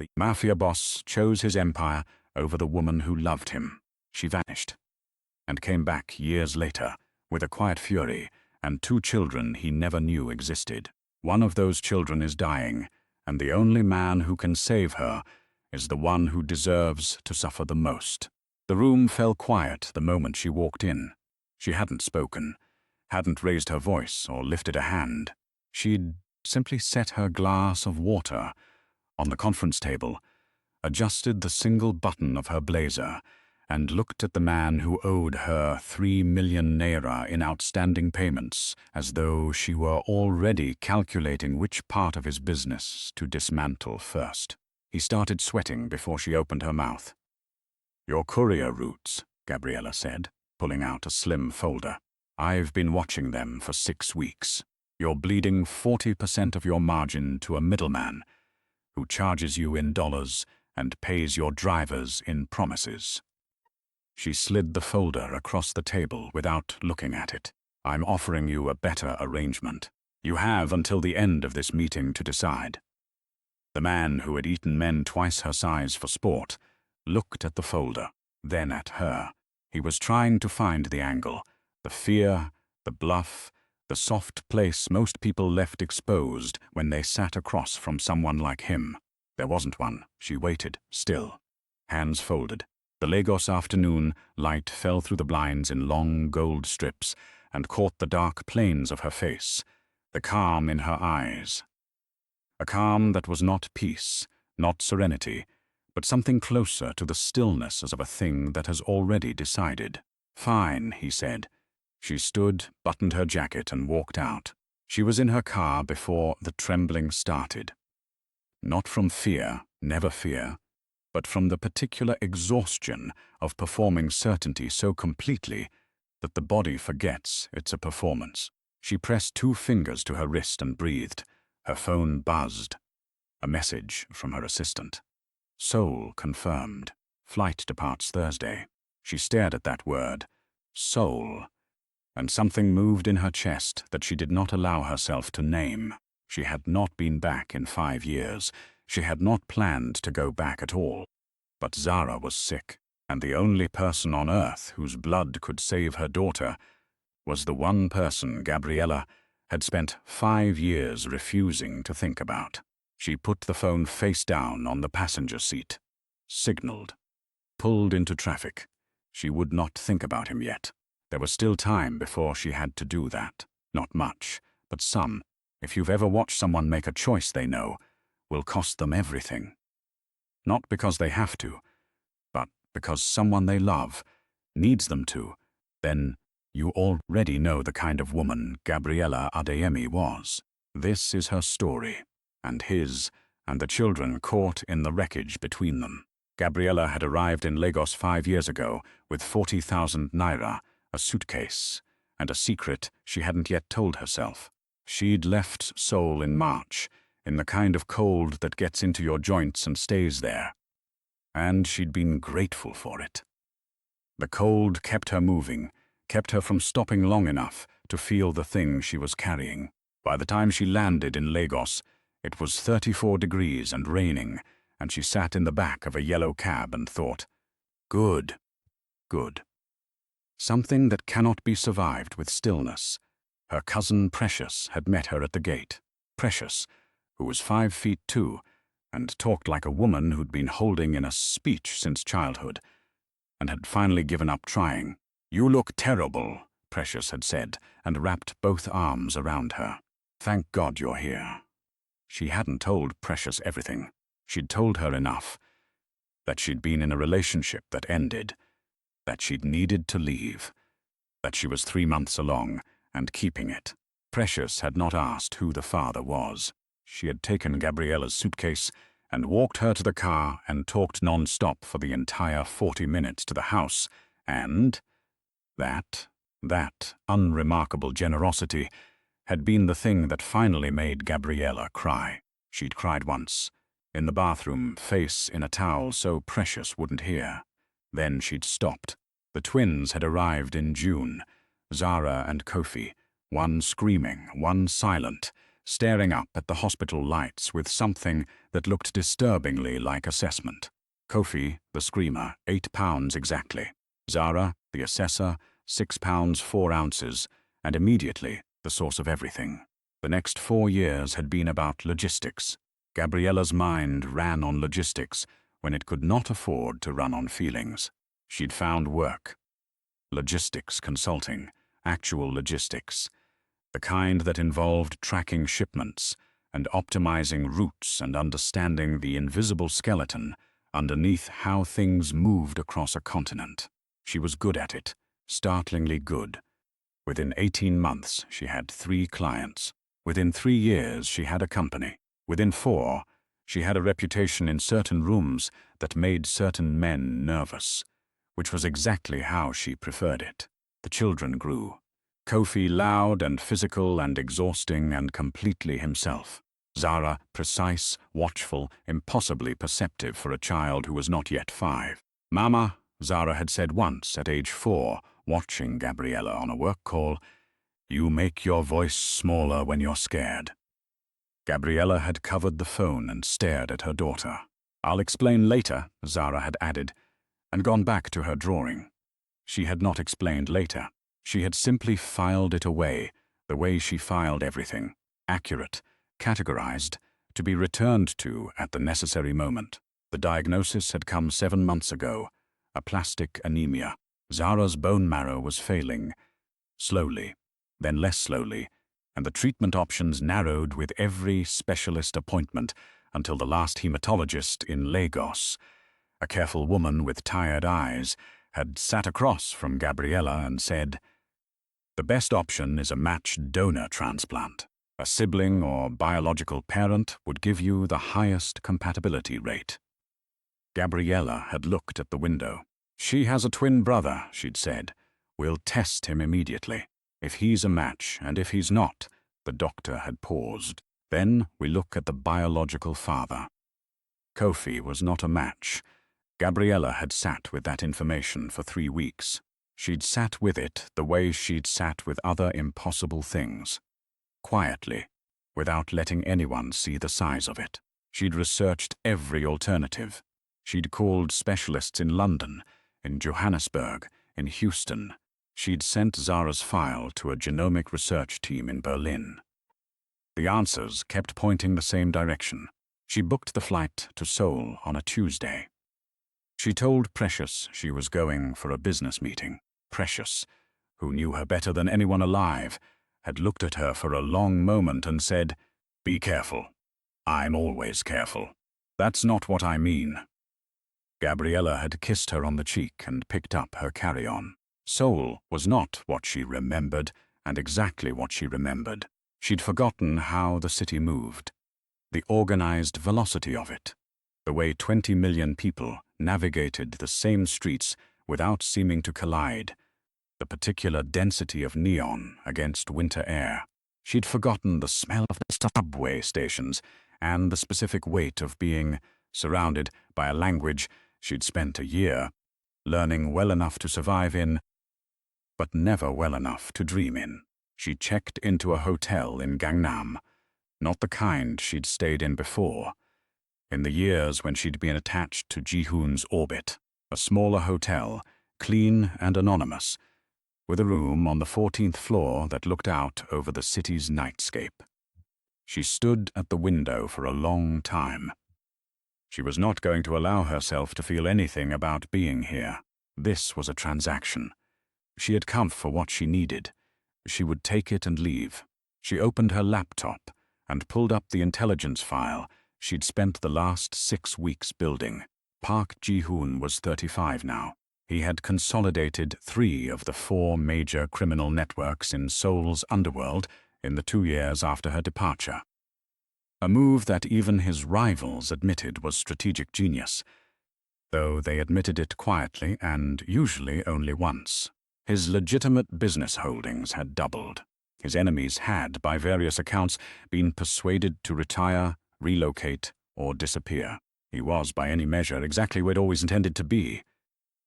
The Mafia boss chose his empire over the woman who loved him. She vanished, and came back years later with a quiet fury and 2 children he never knew existed. One of those children is dying, and the only man who can save her is the one who deserves to suffer the most. The room fell quiet the moment she walked in. She hadn't spoken, hadn't raised her voice or lifted a hand. She'd simply set her glass of water on the conference table, adjusted the single button of her blazer, and looked at the man who owed her 3 million naira in outstanding payments, as though she were already calculating which part of his business to dismantle first. He started sweating before she opened her mouth. "Your courier routes," Gabriella said, pulling out a slim folder. "I've been watching them for 6 weeks. You're bleeding 40% of your margin to a middleman who charges you in dollars and pays your drivers in promises." She slid the folder across the table without looking at it. "I'm offering you a better arrangement. You have until the end of this meeting to decide." The man who had eaten men twice her size for sport looked at the folder, then at her. He was trying to find the angle, the fear, the bluff, the soft place most people left exposed when they sat across from someone like him. There wasn't one. She waited, still, hands folded. The Lagos afternoon light fell through the blinds in long gold strips and caught the dark planes of her face, the calm in her eyes. A calm that was not peace, not serenity, but something closer to the stillness as of a thing that has already decided. "Fine," he said. She stood, buttoned her jacket, and walked out. She was in her car before the trembling started. Not from fear, never fear, but from the particular exhaustion of performing certainty so completely that the body forgets it's a performance. She pressed 2 fingers to her wrist and breathed. Her phone buzzed. A message from her assistant. Seoul confirmed. Flight departs Thursday. She stared at that word, Seoul, and something moved in her chest that she did not allow herself to name. She had not been back in 5 years. She had not planned to go back at all. But Zara was sick, and the only person on earth whose blood could save her daughter was the one person Gabriella had spent 5 years refusing to think about. She put the phone face down on the passenger seat, signaled, pulled into traffic. She would not think about him yet. There was still time before she had to do that. Not much, but some. If you've ever watched someone make a choice they know will cost them everything. Not because they have to, but because someone they love needs them to, then you already know the kind of woman Gabriella Adeyemi was. This is her story, and his, and the children caught in the wreckage between them. Gabriella had arrived in Lagos 5 years ago with 40,000 naira, a suitcase, and a secret she hadn't yet told herself. She'd left Seoul in March, in the kind of cold that gets into your joints and stays there. And she'd been grateful for it. The cold kept her moving, kept her from stopping long enough to feel the thing she was carrying. By the time she landed in Lagos, it was 34 degrees and raining, and she sat in the back of a yellow cab and thought, good, good. Something that cannot be survived with stillness. Her cousin Precious had met her at the gate. Precious, who was 5 feet 2, and talked like a woman who'd been holding in a speech since childhood, and had finally given up trying. "You look terrible," Precious had said, and wrapped both arms around her. "Thank God you're here." She hadn't told Precious everything. She'd told her enough. That she'd been in a relationship that ended, that she'd needed to leave, that she was 3 months along and keeping it. Precious had not asked who the father was. She had taken Gabriella's suitcase and walked her to the car and talked non-stop for the entire 40 minutes to the house, and that unremarkable generosity had been the thing that finally made Gabriella cry. She'd cried once, in the bathroom, face in a towel so Precious wouldn't hear. Then she'd stopped. The twins had arrived in June, Zara and Kofi, one screaming, one silent, staring up at the hospital lights with something that looked disturbingly like assessment. Kofi, the screamer, 8 pounds exactly. Zara, the assessor, 6 pounds 4 ounces, and immediately the source of everything. The next 4 years had been about logistics. Gabriella's mind ran on logistics when it could not afford to run on feelings. She'd found work. Logistics consulting, actual logistics. The kind that involved tracking shipments and optimizing routes and understanding the invisible skeleton underneath how things moved across a continent. She was good at it, startlingly good. Within 18 months, she had 3 clients. Within 3 years, she had a company. Within 4, she had a reputation in certain rooms that made certain men nervous, which was exactly how she preferred it. The children grew. Kofi loud and physical and exhausting and completely himself. Zara precise, watchful, impossibly perceptive for a child who was not yet 5. "Mama," Zara had said once at age 4, watching Gabriella on a work call, "you make your voice smaller when you're scared." Gabriella had covered the phone and stared at her daughter. "I'll explain later," Zara had added, and gone back to her drawing. She had not explained later. She had simply filed it away, the way she filed everything, accurate, categorized, to be returned to at the necessary moment. The diagnosis had come 7 months ago, aplastic anemia. Zara's bone marrow was failing, slowly, then less slowly, and the treatment options narrowed with every specialist appointment until the last hematologist in Lagos, a careful woman with tired eyes, had sat across from Gabriella and said, "The best option is a matched donor transplant. A sibling or biological parent would give you the highest compatibility rate." Gabriella had looked at the window. "She has a twin brother," she'd said. "We'll test him immediately. If he's a match, and if he's not," the doctor had paused. "Then we look at the biological father." Kofi was not a match. Gabriella had sat with that information for 3 weeks. She'd sat with it the way she'd sat with other impossible things. Quietly, without letting anyone see the size of it. She'd researched every alternative. She'd called specialists in London, in Johannesburg, in Houston. She'd sent Zara's file to a genomic research team in Berlin. The answers kept pointing the same direction. She booked the flight to Seoul on a Tuesday. She told Precious she was going for a business meeting. Precious, who knew her better than anyone alive, had looked at her for a long moment and said, "Be careful. I'm always careful. That's not what I mean." Gabriella had kissed her on the cheek and picked up her carry-on. Seoul was not what she remembered, and exactly what she remembered. She'd forgotten how the city moved, the organized velocity of it, the way 20 million people navigated the same streets without seeming to collide, the particular density of neon against winter air. She'd forgotten the smell of the subway stations and the specific weight of being surrounded by a language she'd spent a year learning well enough to survive in, but never well enough to dream in. She checked into a hotel in Gangnam, not the kind she'd stayed in before, in the years when she'd been attached to Ji-hoon's orbit, a smaller hotel, clean and anonymous, with a room on the 14th floor that looked out over the city's nightscape. She stood at the window for a long time. She was not going to allow herself to feel anything about being here. This was a transaction. She had come for what she needed. She would take it and leave. She opened her laptop and pulled up the intelligence file she'd spent the last 6 weeks building. Park Ji-hoon was 35 now. He had consolidated 3 of the 4 major criminal networks in Seoul's underworld in the 2 years after her departure. A move that even his rivals admitted was strategic genius, though they admitted it quietly and usually only once. His legitimate business holdings had doubled. His enemies had, by various accounts, been persuaded to retire, relocate, or disappear. He was, by any measure, exactly where he'd always intended to be.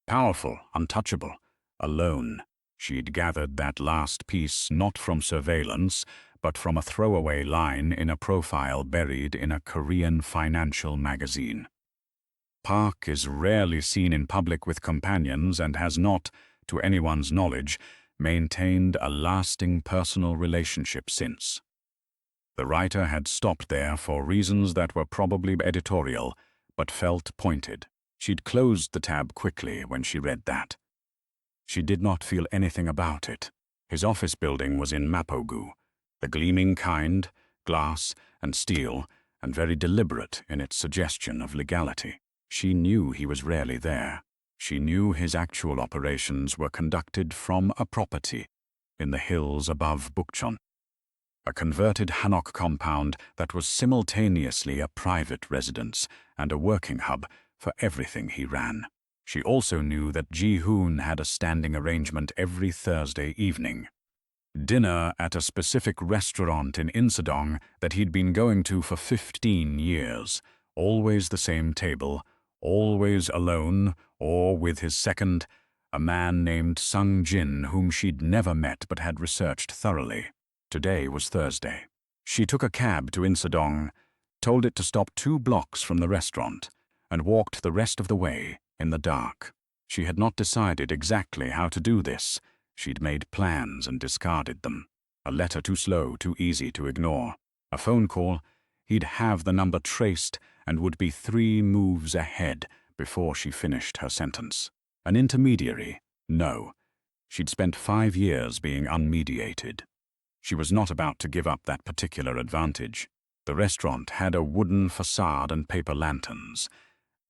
Powerful, untouchable, alone. She'd gathered that last piece not from surveillance, but from a throwaway line in a profile buried in a Korean financial magazine. Park is rarely seen in public with companions and has not, to anyone's knowledge, maintained a lasting personal relationship since. The writer had stopped there for reasons that were probably editorial, but felt pointed. She'd closed the tab quickly when she read that. She did not feel anything about it. His office building was in Mapogu, the gleaming kind, glass and steel, and very deliberate in its suggestion of legality. She knew he was rarely there. She knew his actual operations were conducted from a property in the hills above Bukchon, a converted Hanok compound that was simultaneously a private residence and a working hub for everything he ran. She also knew that Ji-hoon had a standing arrangement every Thursday evening. Dinner at a specific restaurant in Insadong that he'd been going to for 15 years. Always the same table, always alone or with his second, a man named Sung Jin whom she'd never met but had researched thoroughly. Today was Thursday. She took a cab to Insadong, told it to stop 2 blocks from the restaurant, and walked the rest of the way in the dark. She had not decided exactly how to do this. She'd made plans and discarded them. A letter too slow, too easy to ignore. A phone call, he'd have the number traced and would be 3 moves ahead before she finished her sentence. An intermediary? No. She'd spent 5 years being unmediated. She was not about to give up that particular advantage. The restaurant had a wooden facade and paper lanterns,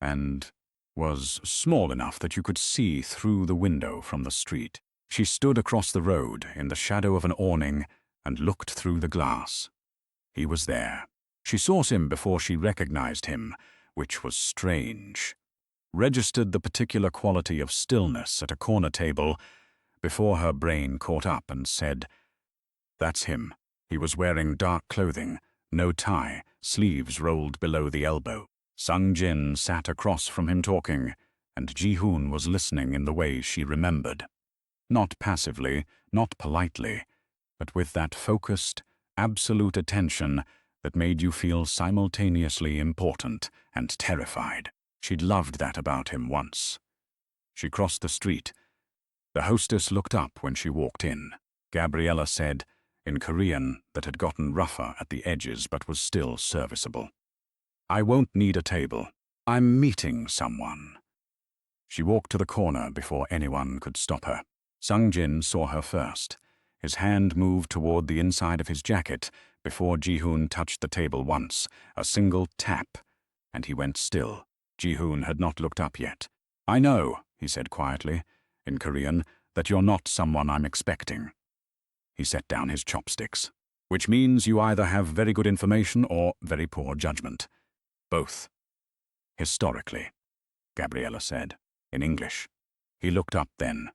and was small enough that you could see through the window from the street. She stood across the road in the shadow of an awning and looked through the glass. He was there. She saw him before she recognized him, which was strange. Registered the particular quality of stillness at a corner table before her brain caught up and said, "That's him." He was wearing dark clothing, no tie, sleeves rolled below the elbow. Sung Jin sat across from him talking, and Ji-hoon was listening in the way she remembered. Not passively, not politely, but with that focused, absolute attention that made you feel simultaneously important and terrified. She'd loved that about him once. She crossed the street. The hostess looked up when she walked in. Gabriella said, in Korean that had gotten rougher at the edges but was still serviceable, "I won't need a table. I'm meeting someone." She walked to the corner before anyone could stop her. Sung Jin saw her first. His hand moved toward the inside of his jacket before Ji-hoon touched the table once, a single tap, and he went still. Ji-hoon had not looked up yet. "I know," he said quietly, in Korean, "that you're not someone I'm expecting." He set down his chopsticks. "Which means you either have very good information or very poor judgment. Both." "Historically," Gabriella said, in English. He looked up then.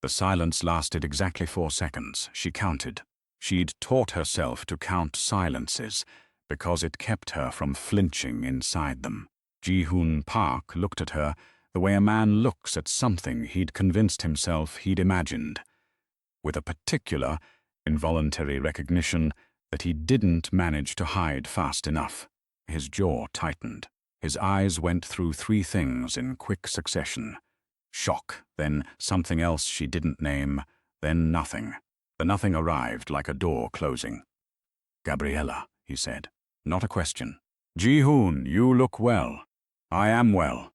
The silence lasted exactly 4 seconds. She counted. She'd taught herself to count silences because it kept her from flinching inside them. Ji-hoon Park looked at her the way a man looks at something he'd convinced himself he'd imagined, with a particular, involuntary recognition that he didn't manage to hide fast enough. His jaw tightened. His eyes went through 3 things in quick succession. Shock, then something else she didn't name, then nothing. The nothing arrived like a door closing. "Gabriella," he said. Not a question. "Ji-hoon, you look well." "I am well."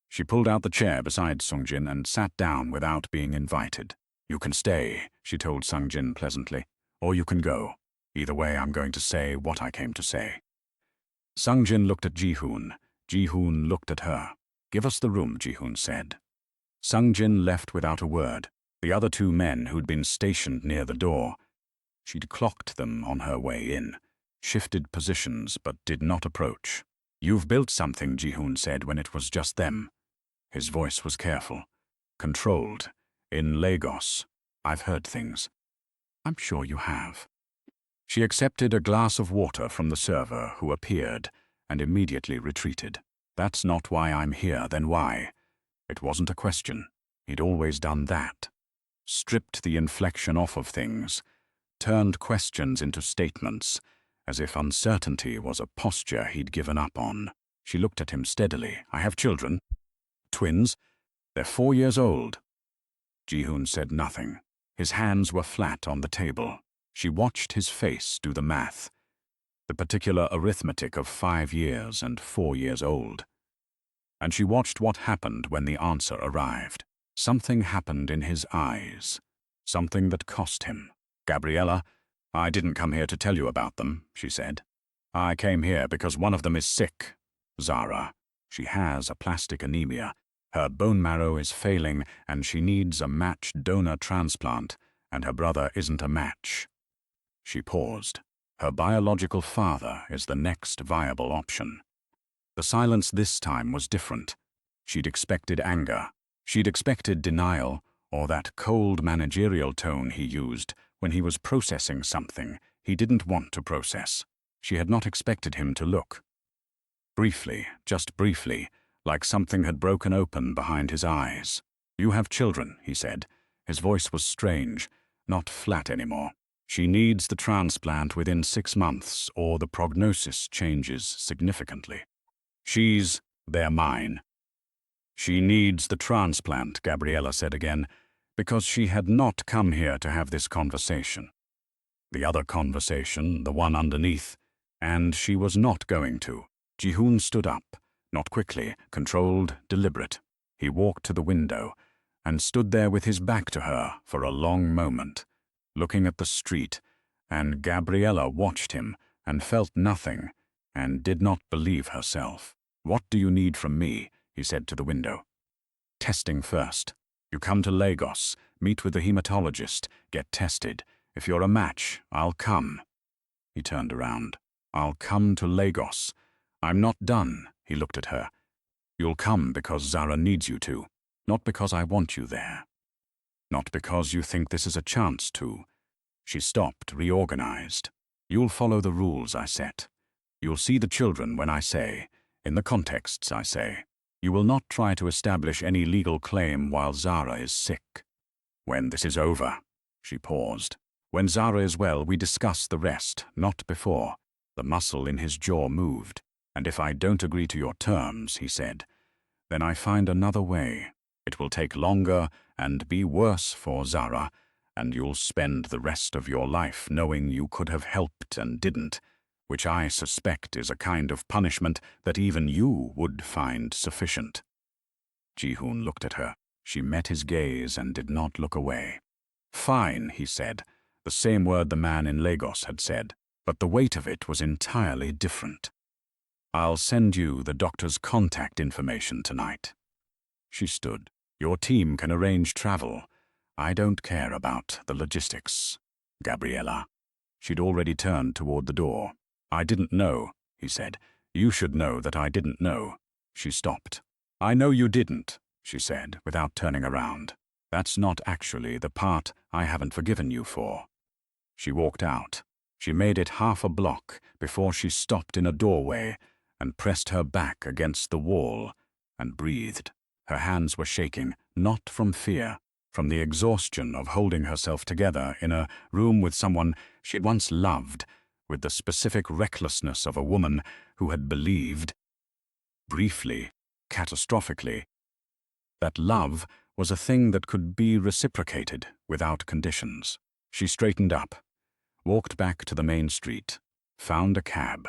She pulled out the chair beside Sung Jin and sat down without being invited. "You can stay," she told Sung Jin pleasantly, "or you can go. Either way, I'm going to say what I came to say." Sung Jin looked at Ji-hoon. Ji-hoon looked at her. "Give us the room," Ji-hoon said. Sung Jin left without a word. The other 2 men who'd been stationed near the door. She'd clocked them on her way in, shifted positions but did not approach. "You've built something," Ji-hoon said when it was just them. His voice was careful, controlled. "In Lagos. I've heard things." "I'm sure you have." She accepted a glass of water from the server who appeared and immediately retreated. "That's not why I'm here, then why?" It wasn't a question. He'd always done that. Stripped the inflection off of things. turned questions into statements, as if uncertainty was a posture he'd given up on. She looked at him steadily. "I have children. Twins. They're 4 years old." Ji-hoon said nothing. His hands were flat on the table. She watched his face do the math, the particular arithmetic of 5 years and 4 years old. And she watched what happened when the answer arrived. Something happened in his eyes. Something that cost him. "Gabriella, I didn't come here to tell you about them," she said. "I came here because one of them is sick. Zara. She has aplastic anemia. Her bone marrow is failing and she needs a match donor transplant, and her brother isn't a match." She paused. Her biological father is the next viable option. The silence this time was different. She'd expected anger. She'd expected denial, or that cold managerial tone he used when he was processing something he didn't want to process. She had not expected him to look. Briefly, just briefly, like something had broken open behind his eyes. "You have children," he said. His voice was strange, not flat anymore. "She needs the transplant within 6 months, or the prognosis changes significantly. They're mine." "She needs the transplant," Gabriella said again, because she had not come here to have this conversation. The other conversation, the one underneath, and she was not going to. Ji-hoon stood up, not quickly, controlled, deliberate. He walked to the window and stood there with his back to her for a long moment, looking at the street, and Gabriella watched him and felt nothing and did not believe herself. "What do you need from me?" he said to the window. "Testing first. You come to Lagos, meet with the hematologist, get tested. If you're a match, I'll come." He turned around. "I'll come to Lagos. I'm not done." He looked at her. "You'll come because Zara needs you to, not because I want you there. Not because you think this is a chance to." She stopped, reorganized. "You'll follow the rules I set. You'll see the children when I say, in the contexts I say. You will not try to establish any legal claim while Zara is sick. When this is over," she paused. "When Zara is well, we discuss the rest, not before." The muscle in his jaw moved. "And if I don't agree to your terms," he said, "then I find another way. It will take longer and be worse for Zara, and you'll spend the rest of your life knowing you could have helped and didn't, which I suspect is a kind of punishment that even you would find sufficient." Ji-hoon looked at her. She met his gaze and did not look away. "Fine," he said, the same word the man in Lagos had said, but the weight of it was entirely different. "I'll send you the doctor's contact information tonight." She stood. "Your team can arrange travel. I don't care about the logistics, Gabriella." She'd already turned toward the door. "I didn't know," he said. "You should know that I didn't know." She stopped. "I know you didn't," she said, without turning around. "That's not actually the part I haven't forgiven you for." She walked out. She made it half a block before she stopped in a doorway and pressed her back against the wall and breathed. Her hands were shaking, not from fear, from the exhaustion of holding herself together in a room with someone she'd once loved, with the specific recklessness of a woman who had believed, briefly, catastrophically, that love was a thing that could be reciprocated without conditions. She straightened up, walked back to the main street, found a cab.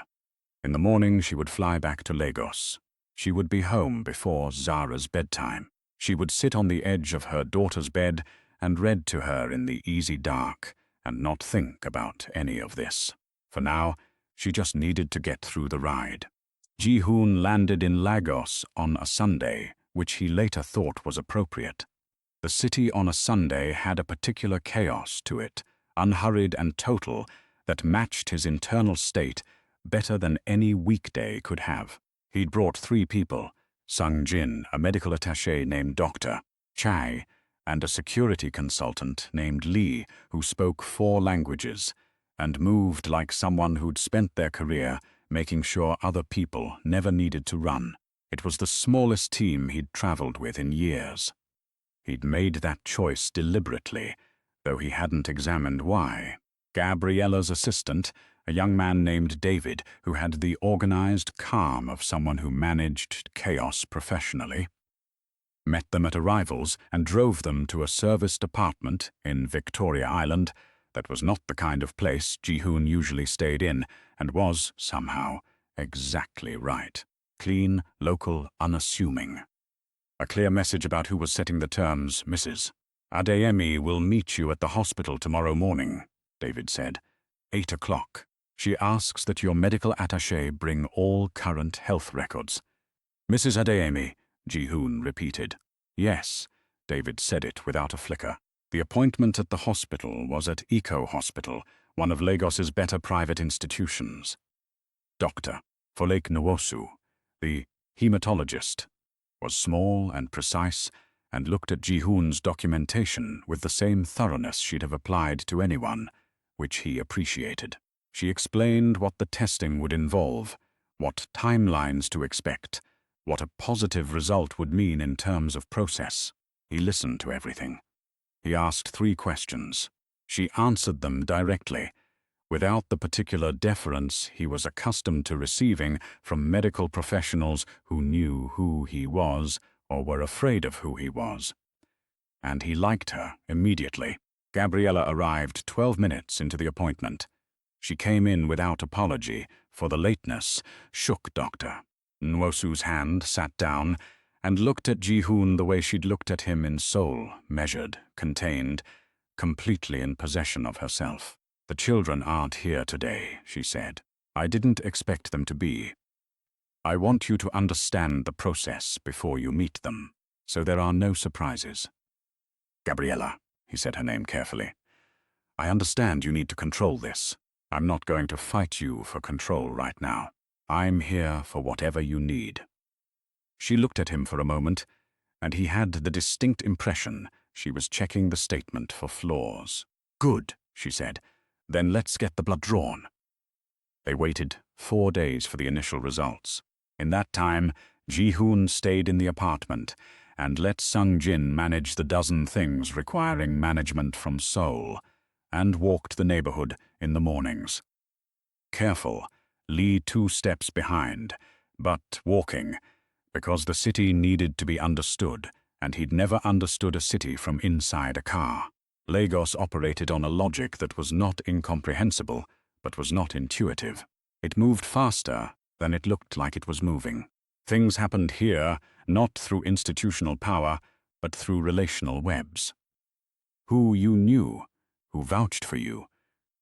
In the morning she would fly back to Lagos. She would be home before Zara's bedtime. She would sit on the edge of her daughter's bed and read to her in the easy dark and not think about any of this. For now, she just needed to get through the ride. Ji-hoon landed in Lagos on a Sunday, which he later thought was appropriate. The city on a Sunday had a particular chaos to it, unhurried and total, that matched his internal state better than any weekday could have. He'd brought 3 people, Sung-jin, a medical attaché named Dr. Chai, and a security consultant named Lee, who spoke 4 languages, and moved like someone who'd spent their career making sure other people never needed to run. It was the smallest team he'd traveled with in years. He'd made that choice deliberately, though he hadn't examined why. Gabriella's assistant, a young man named David, who had the organized calm of someone who managed chaos professionally, met them at arrivals and drove them to a serviced apartment in Victoria Island that was not the kind of place Ji-hoon usually stayed in, and was, somehow, exactly right. Clean, local, unassuming. A clear message about who was setting the terms. Mrs. Adeyemi will meet you at the hospital tomorrow morning, David said. 8 o'clock. She asks that your medical attaché bring all current health records. Mrs. Adeyemi, Ji-hoon repeated. Yes, David said it without a flicker. The appointment at the hospital was at Eco Hospital, one of Lagos's better private institutions. Doctor, for Lake Nwosu, the hematologist, was small and precise and looked at Ji-hoon's documentation with the same thoroughness she'd have applied to anyone, which he appreciated. She explained what the testing would involve, what timelines to expect, what a positive result would mean in terms of process. He listened to everything. He asked 3 questions. She answered them directly, without the particular deference he was accustomed to receiving from medical professionals who knew who he was or were afraid of who he was. And he liked her immediately. Gabriella arrived 12 minutes into the appointment. She came in without apology for the lateness, shook Dr. Nwosu's hand, sat down, and looked at Ji-hoon the way she'd looked at him in Seoul, measured, contained, completely in possession of herself. The children aren't here today, she said. I didn't expect them to be. I want you to understand the process before you meet them, so there are no surprises. Gabriella, he said her name carefully. I understand you need to control this. I'm not going to fight you for control right now. I'm here for whatever you need. She looked at him for a moment, and he had the distinct impression she was checking the statement for flaws. Good, she said. Then let's get the blood drawn. They waited 4 days for the initial results. In that time, Ji-hoon stayed in the apartment and let Sung-jin manage the dozen things requiring management from Seoul, and walked the neighborhood in the mornings. Careful, Lee 2 steps behind, but walking, because the city needed to be understood, and he'd never understood a city from inside a car. Lagos operated on a logic that was not incomprehensible, but was not intuitive. It moved faster than it looked like it was moving. Things happened here not through institutional power, but through relational webs. Who you knew, who vouched for you,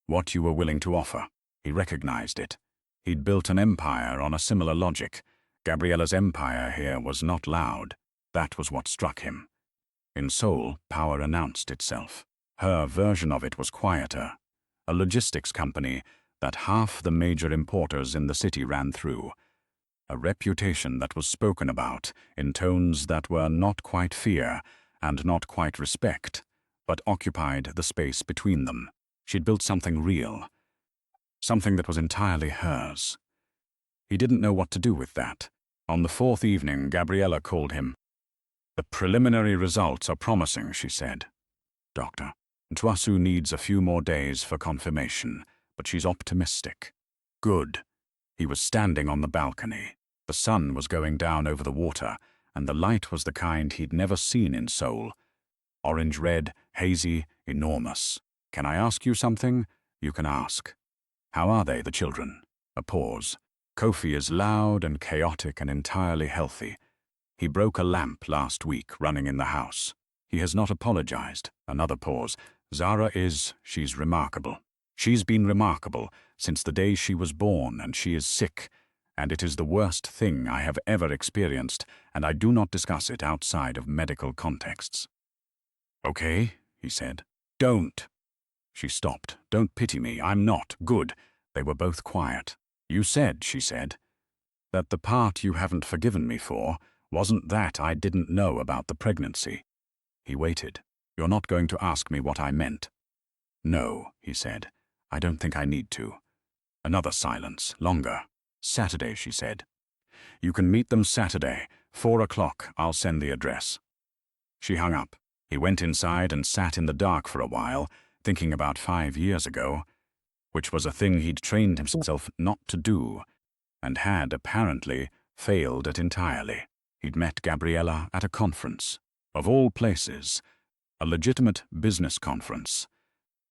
what you were willing to offer. He recognized it. He'd built an empire on a similar logic. Gabriella's empire here was not loud. That was what struck him. In Seoul, power announced itself. Her version of it was quieter. A logistics company that half the major importers in the city ran through. A reputation that was spoken about in tones that were not quite fear and not quite respect, but occupied the space between them. She'd built something real, something that was entirely hers. He didn't know what to do with that. On the 4th evening, Gabriella called him. The preliminary results are promising, she said. Doctor, Ntwasu needs a few more days for confirmation, but she's optimistic. Good. He was standing on the balcony. The sun was going down over the water, and the light was the kind he'd never seen in Seoul. Orange-red, hazy, enormous. Can I ask you something? You can ask. How are they, the children? A pause. Kofi is loud and chaotic and entirely healthy. He broke a lamp last week running in the house. He has not apologized. Another pause. Zara she's remarkable. She's been remarkable since the day she was born, and she is sick, and it is the worst thing I have ever experienced, and I do not discuss it outside of medical contexts. Okay, he said. Don't. She stopped. Don't pity me. I'm not. Good. They were both quiet. You said, she said, that the part you haven't forgiven me for wasn't that I didn't know about the pregnancy. He waited. You're not going to ask me what I meant. No, he said. I don't think I need to. Another silence, longer. Saturday, she said. You can meet them Saturday, 4 o'clock. I'll send the address. She hung up. He went inside and sat in the dark for a while, thinking about 5 years ago. which was a thing he'd trained himself not to do, and had, apparently, failed at entirely. He'd met Gabriella at a conference. Of all places, a legitimate business conference.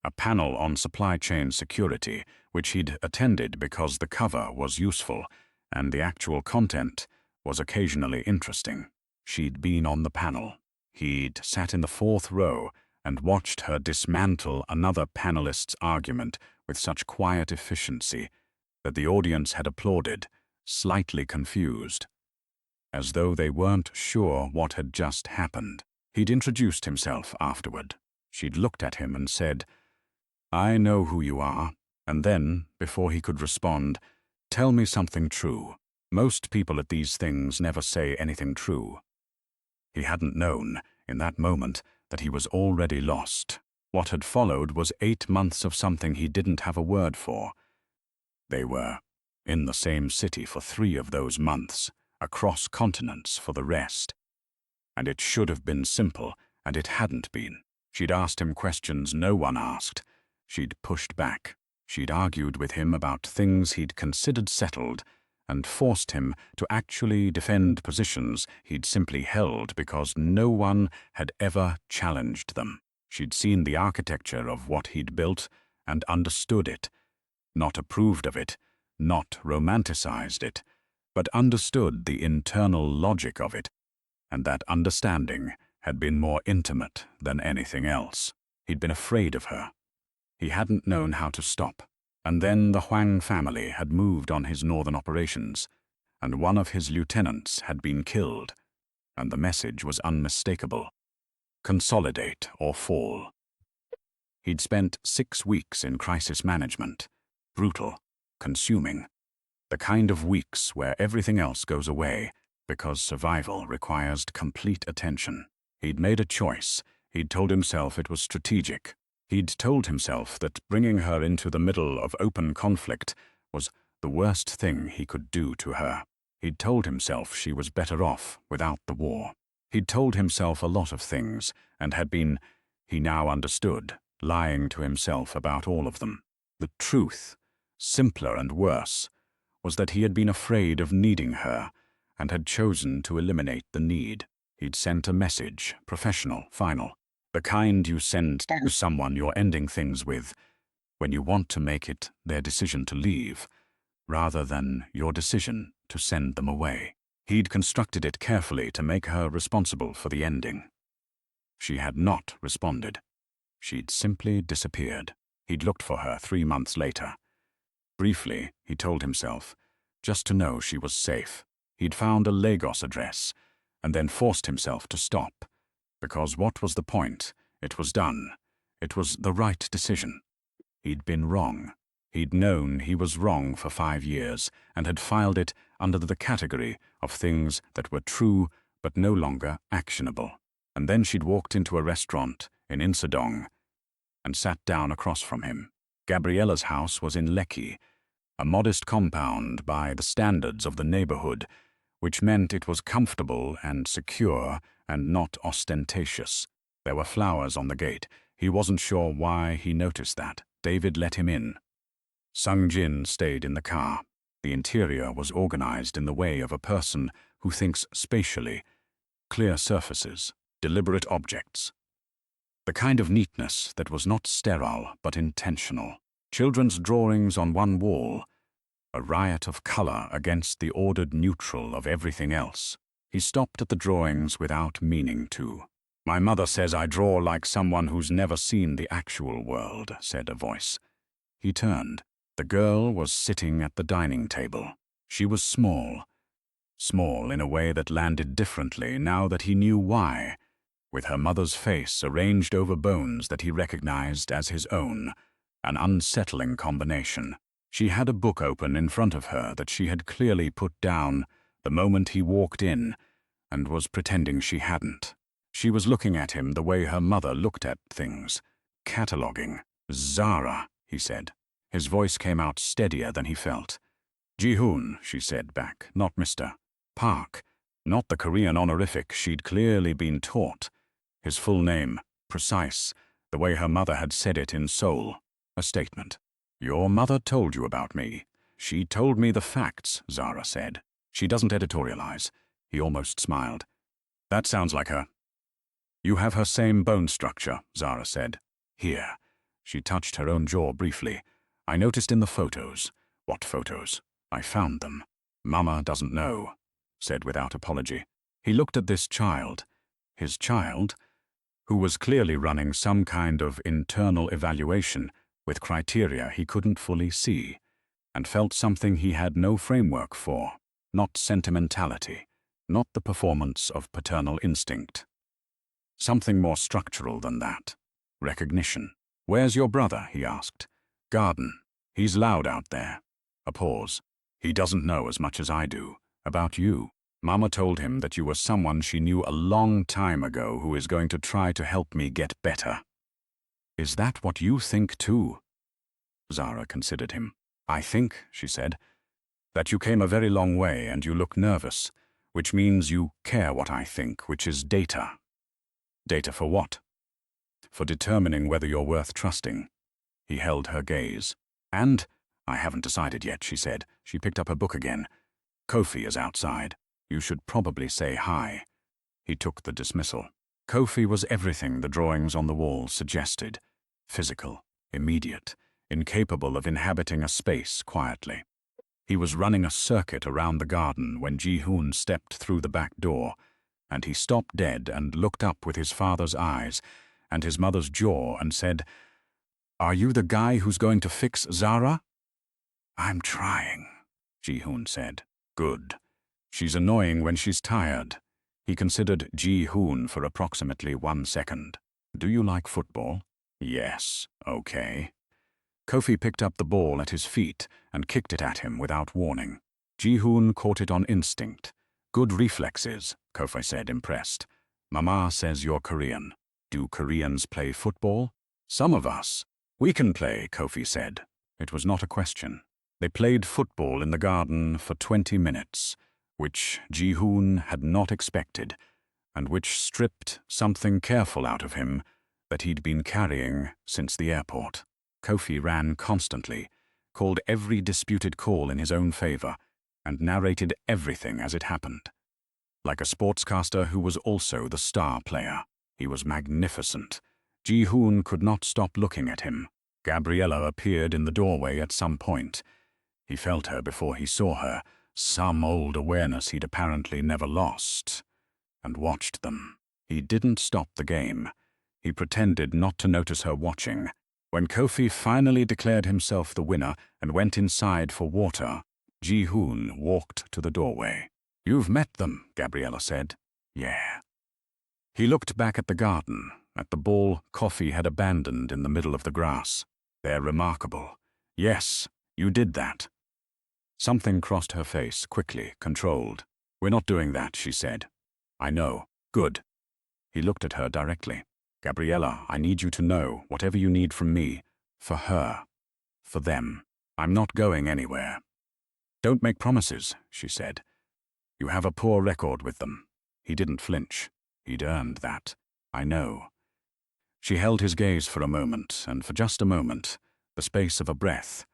A panel on supply chain security, which he'd attended because the cover was useful and the actual content was occasionally interesting. She'd been on the panel. He'd sat in the fourth row and watched her dismantle another panelist's argument with such quiet efficiency that the audience had applauded, slightly confused, as though they weren't sure what had just happened. He'd introduced himself afterward. She'd looked at him and said, "I know who you are," and then, before he could respond, "Tell me something true." Most people at these things never say anything true. He hadn't known, in that moment, that he was already lost. What had followed was 8 months of something he didn't have a word for. They were in the same city for 3 of those months, across continents for the rest. And it should have been simple, and it hadn't been. She'd asked him questions no one asked. She'd pushed back. She'd argued with him about things he'd considered settled, and forced him to actually defend positions he'd simply held because no one had ever challenged them. She'd seen the architecture of what he'd built and understood it, not approved of it, not romanticized it, but understood the internal logic of it, and that understanding had been more intimate than anything else. He'd been afraid of her. He hadn't known how to stop. And then the Huang family had moved on his northern operations, and one of his lieutenants had been killed, and the message was unmistakable: consolidate or fall. He'd spent 6 weeks in crisis management, brutal, consuming, the kind of weeks where everything else goes away because survival requires complete attention. He'd made a choice. He'd told himself it was strategic. He'd told himself that bringing her into the middle of open conflict was the worst thing he could do to her. He'd told himself she was better off without the war. He'd told himself a lot of things, and had been, he now understood, lying to himself about all of them. The truth, simpler and worse, was that he had been afraid of needing her, and had chosen to eliminate the need. He'd sent a message, professional, final. The kind you send to someone you're ending things with when you want to make it their decision to leave, rather than your decision to send them away. He'd constructed it carefully to make her responsible for the ending. She had not responded. She'd simply disappeared. He'd looked for her 3 months later. Briefly, he told himself, just to know she was safe. He'd found a Lagos address, and then forced himself to stop. Because what was the point? It was done. It was the right decision. He'd been wrong. He'd known he was wrong for 5 years, and had filed it under the category of things that were true but no longer actionable. And then she'd walked into a restaurant in Insadong and sat down across from him. Gabriella's house was in Lekki, a modest compound by the standards of the neighborhood, which meant it was comfortable and secure and not ostentatious. There were flowers on the gate. He wasn't sure why he noticed that. David let him in. Sung Jin stayed in the car. The interior was organized in the way of a person who thinks spatially. Clear surfaces, deliberate objects. The kind of neatness that was not sterile but intentional. Children's drawings on one wall, a riot of color against the ordered neutral of everything else. He stopped at the drawings without meaning to. "My mother says I draw like someone who's never seen the actual world," said a voice. He turned. The girl was sitting at the dining table. She was small. Small in a way that landed differently now that he knew why, with her mother's face arranged over bones that he recognized as his own, an unsettling combination. She had a book open in front of her that she had clearly put down the moment he walked in, and was pretending she hadn't. She was looking at him the way her mother looked at things, cataloging. "Zara," he said. His voice came out steadier than he felt. "Ji-hoon," she said back, not Mr. Park, not the Korean honorific she'd clearly been taught. His full name, precise, the way her mother had said it in Seoul, a statement. Your mother told you about me. She told me the facts, Zara said. She doesn't editorialize. He almost smiled. That sounds like her. You have her same bone structure, Zara said. Here. She touched her own jaw briefly. I noticed in the photos. What photos? I found them. Mama doesn't know, said without apology. He looked at this child, his child, who was clearly running some kind of internal evaluation with criteria he couldn't fully see, and felt something he had no framework for, not sentimentality, not the performance of paternal instinct. Something more structural than that. Recognition. Where's your brother? He asked. Garden. He's loud out there. A pause. He doesn't know as much as I do. About you. Mama told him that you were someone she knew a long time ago who is going to try to help me get better. Is that what you think too? Zara considered him. I think, she said, that you came a very long way and you look nervous, which means you care what I think, which is data. Data for what? For determining whether you're worth trusting. He held her gaze. And, I haven't decided yet, she said. She picked up her book again. Kofi is outside. You should probably say hi. He took the dismissal. Kofi was everything the drawings on the wall suggested. Physical, immediate, incapable of inhabiting a space quietly. He was running a circuit around the garden when Ji-hoon stepped through the back door, and he stopped dead and looked up with his father's eyes and his mother's jaw and said, Are you the guy who's going to fix Zara? I'm trying, Ji-hoon said. Good. She's annoying when she's tired. He considered Ji-hoon for approximately 1 second. Do you like football? Yes. Okay. Kofi picked up the ball at his feet and kicked it at him without warning. Ji-hoon caught it on instinct. Good reflexes, Kofi said, impressed. Mama says you're Korean. Do Koreans play football? Some of us. We can play, Kofi said. It was not a question. They played football in the garden for 20 minutes, which Ji-hoon had not expected, and which stripped something careful out of him that he'd been carrying since the airport. Kofi ran constantly, called every disputed call in his own favor, and narrated everything as it happened. Like a sportscaster who was also the star player, he was magnificent. Ji-hoon could not stop looking at him. Gabriella appeared in the doorway at some point. He felt her before he saw her, some old awareness he'd apparently never lost, and watched them. He didn't stop the game. He pretended not to notice her watching. When Kofi finally declared himself the winner and went inside for water, Ji-hoon walked to the doorway. You've met them, Gabriella said. Yeah. He looked back at the garden, at the ball Kofi had abandoned in the middle of the grass. They're remarkable. Yes, you did that. Something crossed her face, quickly, controlled. We're not doing that, she said. I know. Good. He looked at her directly. Gabriella, I need you to know, whatever you need from me, for her, for them. I'm not going anywhere. Don't make promises, she said. You have a poor record with them. He didn't flinch. He'd earned that. I know. She held his gaze for a moment, and for just a moment, the space of a breath.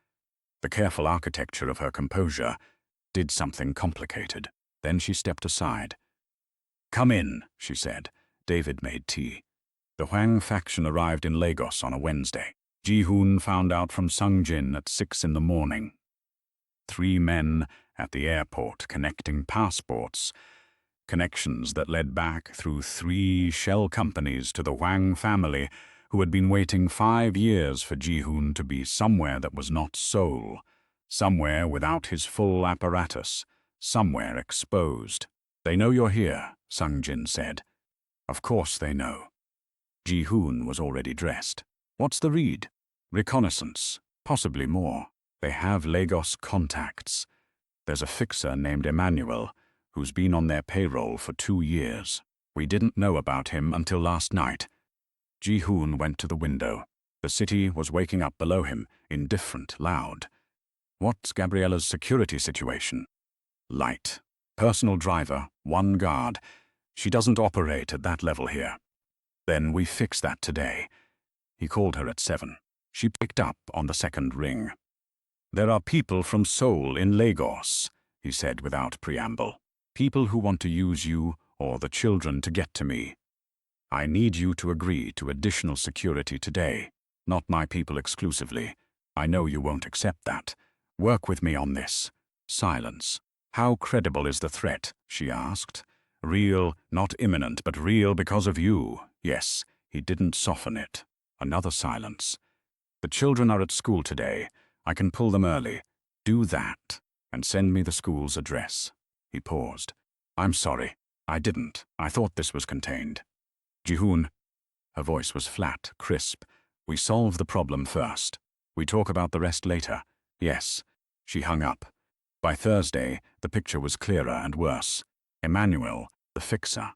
The careful architecture of her composure did something complicated. Then she stepped aside. Come in, she said. David made tea. The Hwang faction arrived in Lagos on a Wednesday. Ji-hoon found out from Sung-jin at 6 in the morning. 3 men at the airport connecting passports, connections that led back through 3 shell companies to the Hwang family, who had been waiting 5 years for Ji-hoon to be somewhere that was not Seoul, somewhere without his full apparatus, somewhere exposed. They know you're here, Sung-jin said. Of course they know. Ji-hoon was already dressed. What's the read? Reconnaissance, possibly more. They have Lagos contacts. There's a fixer named Emmanuel, who's been on their payroll for 2 years. We didn't know about him until last night. Ji-hoon went to the window. The city was waking up below him, indifferent, loud. What's Gabriella's security situation? Light. Personal driver, 1 guard. She doesn't operate at that level here. Then we fix that today. He called her at 7. She picked up on the 2nd ring. There are people from Seoul in Lagos, he said without preamble. People who want to use you or the children to get to me. I need you to agree to additional security today, not my people exclusively. I know you won't accept that. Work with me on this. Silence. How credible is the threat? She asked. Real, not imminent, but real because of you. Yes, he didn't soften it. Another silence. The children are at school today. I can pull them early. Do that, and send me the school's address. He paused. I'm sorry. I didn't. I thought this was contained. Ji-hoon. Her voice was flat, crisp. We solve the problem first. We talk about the rest later. Yes. She hung up. By Thursday, the picture was clearer and worse. Emmanuel, the fixer.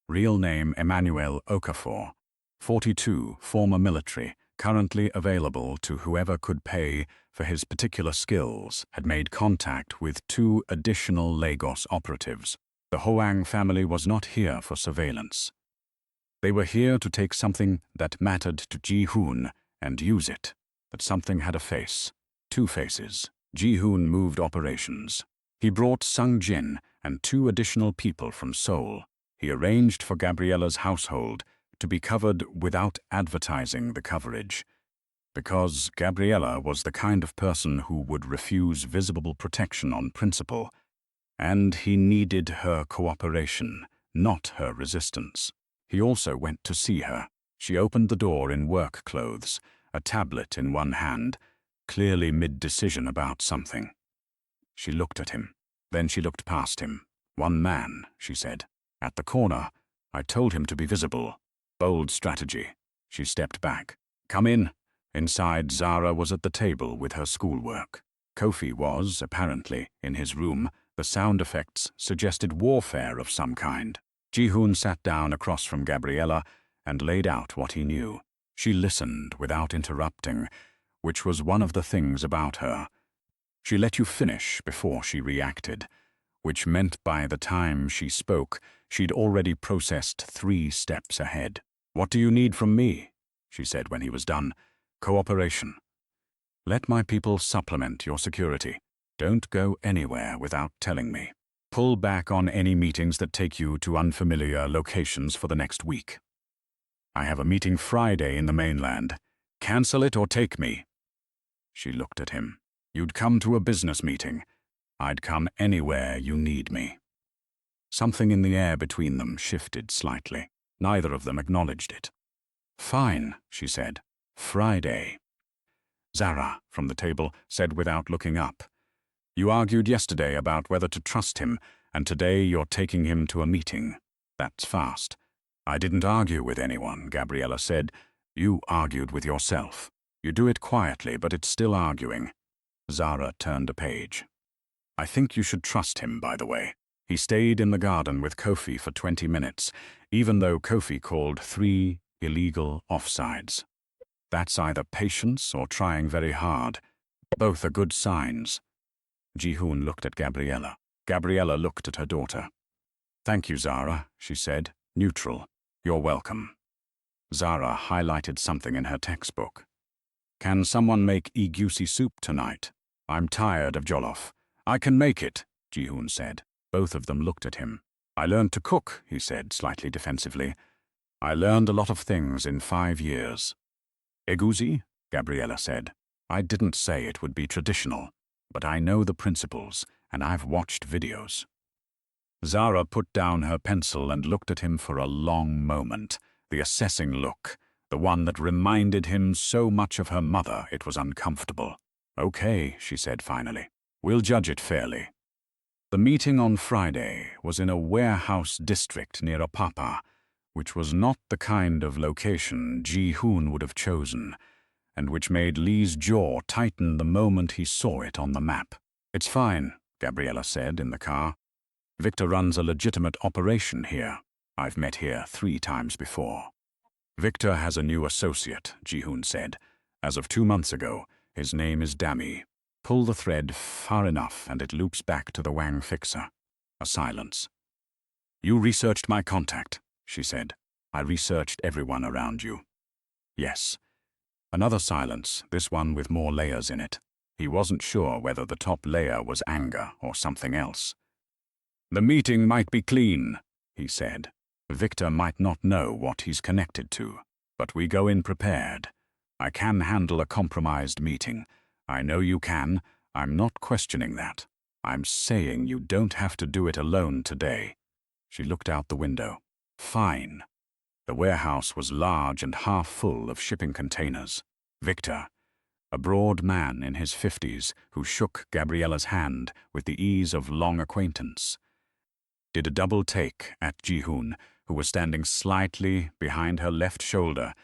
Real name Emmanuel Okafor. 42, former military, currently available to whoever could pay for his particular skills, had made contact with 2 additional Lagos operatives. The Hoang family was not here for surveillance. They were here to take something that mattered to Ji-hoon and use it. That something had a face. 2 faces. Ji-hoon moved operations. He brought Sung-jin and 2 additional people from Seoul. He arranged for Gabriella's household to be covered without advertising the coverage. Because Gabriella was the kind of person who would refuse visible protection on principle, and he needed her cooperation, not her resistance. He also went to see her. She opened the door in work clothes, a tablet in one hand, clearly mid-decision about something. She looked at him. Then she looked past him. One man, she said. At the corner, I told him to be visible. Bold strategy. She stepped back. Come in. Inside, Zara was at the table with her schoolwork. Kofi was, apparently, in his room. The sound effects suggested warfare of some kind. Ji-hoon sat down across from Gabriella and laid out what he knew. She listened without interrupting, which was one of the things about her. She let you finish before she reacted, which meant by the time she spoke, she'd already processed 3 steps ahead. What do you need from me? She said when he was done. Cooperation. Let my people supplement your security. Don't go anywhere without telling me. Pull back on any meetings that take you to unfamiliar locations for the next week. I have a meeting Friday in the mainland. Cancel it or take me. She looked at him. You'd come to a business meeting. I'd come anywhere you need me. Something in the air between them shifted slightly. Neither of them acknowledged it. Fine, she said. Friday. Zara, from the table, said without looking up. You argued yesterday about whether to trust him, and today you're taking him to a meeting. That's fast. I didn't argue with anyone, Gabriella said. You argued with yourself. You do it quietly, but it's still arguing. Zara turned a page. I think you should trust him, by the way. He stayed in the garden with Kofi for 20 minutes, even though Kofi called 3 illegal offsides. That's either patience or trying very hard. Both are good signs. Ji-hoon looked at Gabriella. Gabriella looked at her daughter. Thank you, Zara, she said, neutral. You're welcome. Zara highlighted something in her textbook. Can someone make egusi soup tonight? I'm tired of jollof. I can make it, Ji-hoon said. Both of them looked at him. I learned to cook, he said, slightly defensively. I learned a lot of things in 5 years. Egusi? Gabriella said. I didn't say it would be traditional, but I know the principles, and I've watched videos. Zara put down her pencil and looked at him for a long moment, the assessing look, the one that reminded him so much of her mother it was uncomfortable. Okay, she said finally. We'll judge it fairly. The meeting on Friday was in a warehouse district near Apapa, which was not the kind of location Ji-hoon would have chosen, and which made Lee's jaw tighten the moment he saw it on the map. It's fine, Gabriella said in the car. Victor runs a legitimate operation here. I've met here 3 times before. Victor has a new associate, Ji-hoon said. As of 2 months ago, his name is Dami. Pull the thread far enough and it loops back to the Wang fixer. A silence. You researched my contact, she said. I researched everyone around you. Yes. Another silence, this one with more layers in it. He wasn't sure whether the top layer was anger or something else. "The meeting might be clean," he said. "Victor might not know what he's connected to, but we go in prepared. I can handle a compromised meeting. I know you can. I'm not questioning that. I'm saying you don't have to do it alone today." She looked out the window. Fine. The warehouse was large and half full of shipping containers. Victor, a broad man in his 50s who shook Gabriella's hand with the ease of long acquaintance, did a double take at Ji-hoon, who was standing slightly behind her left shoulder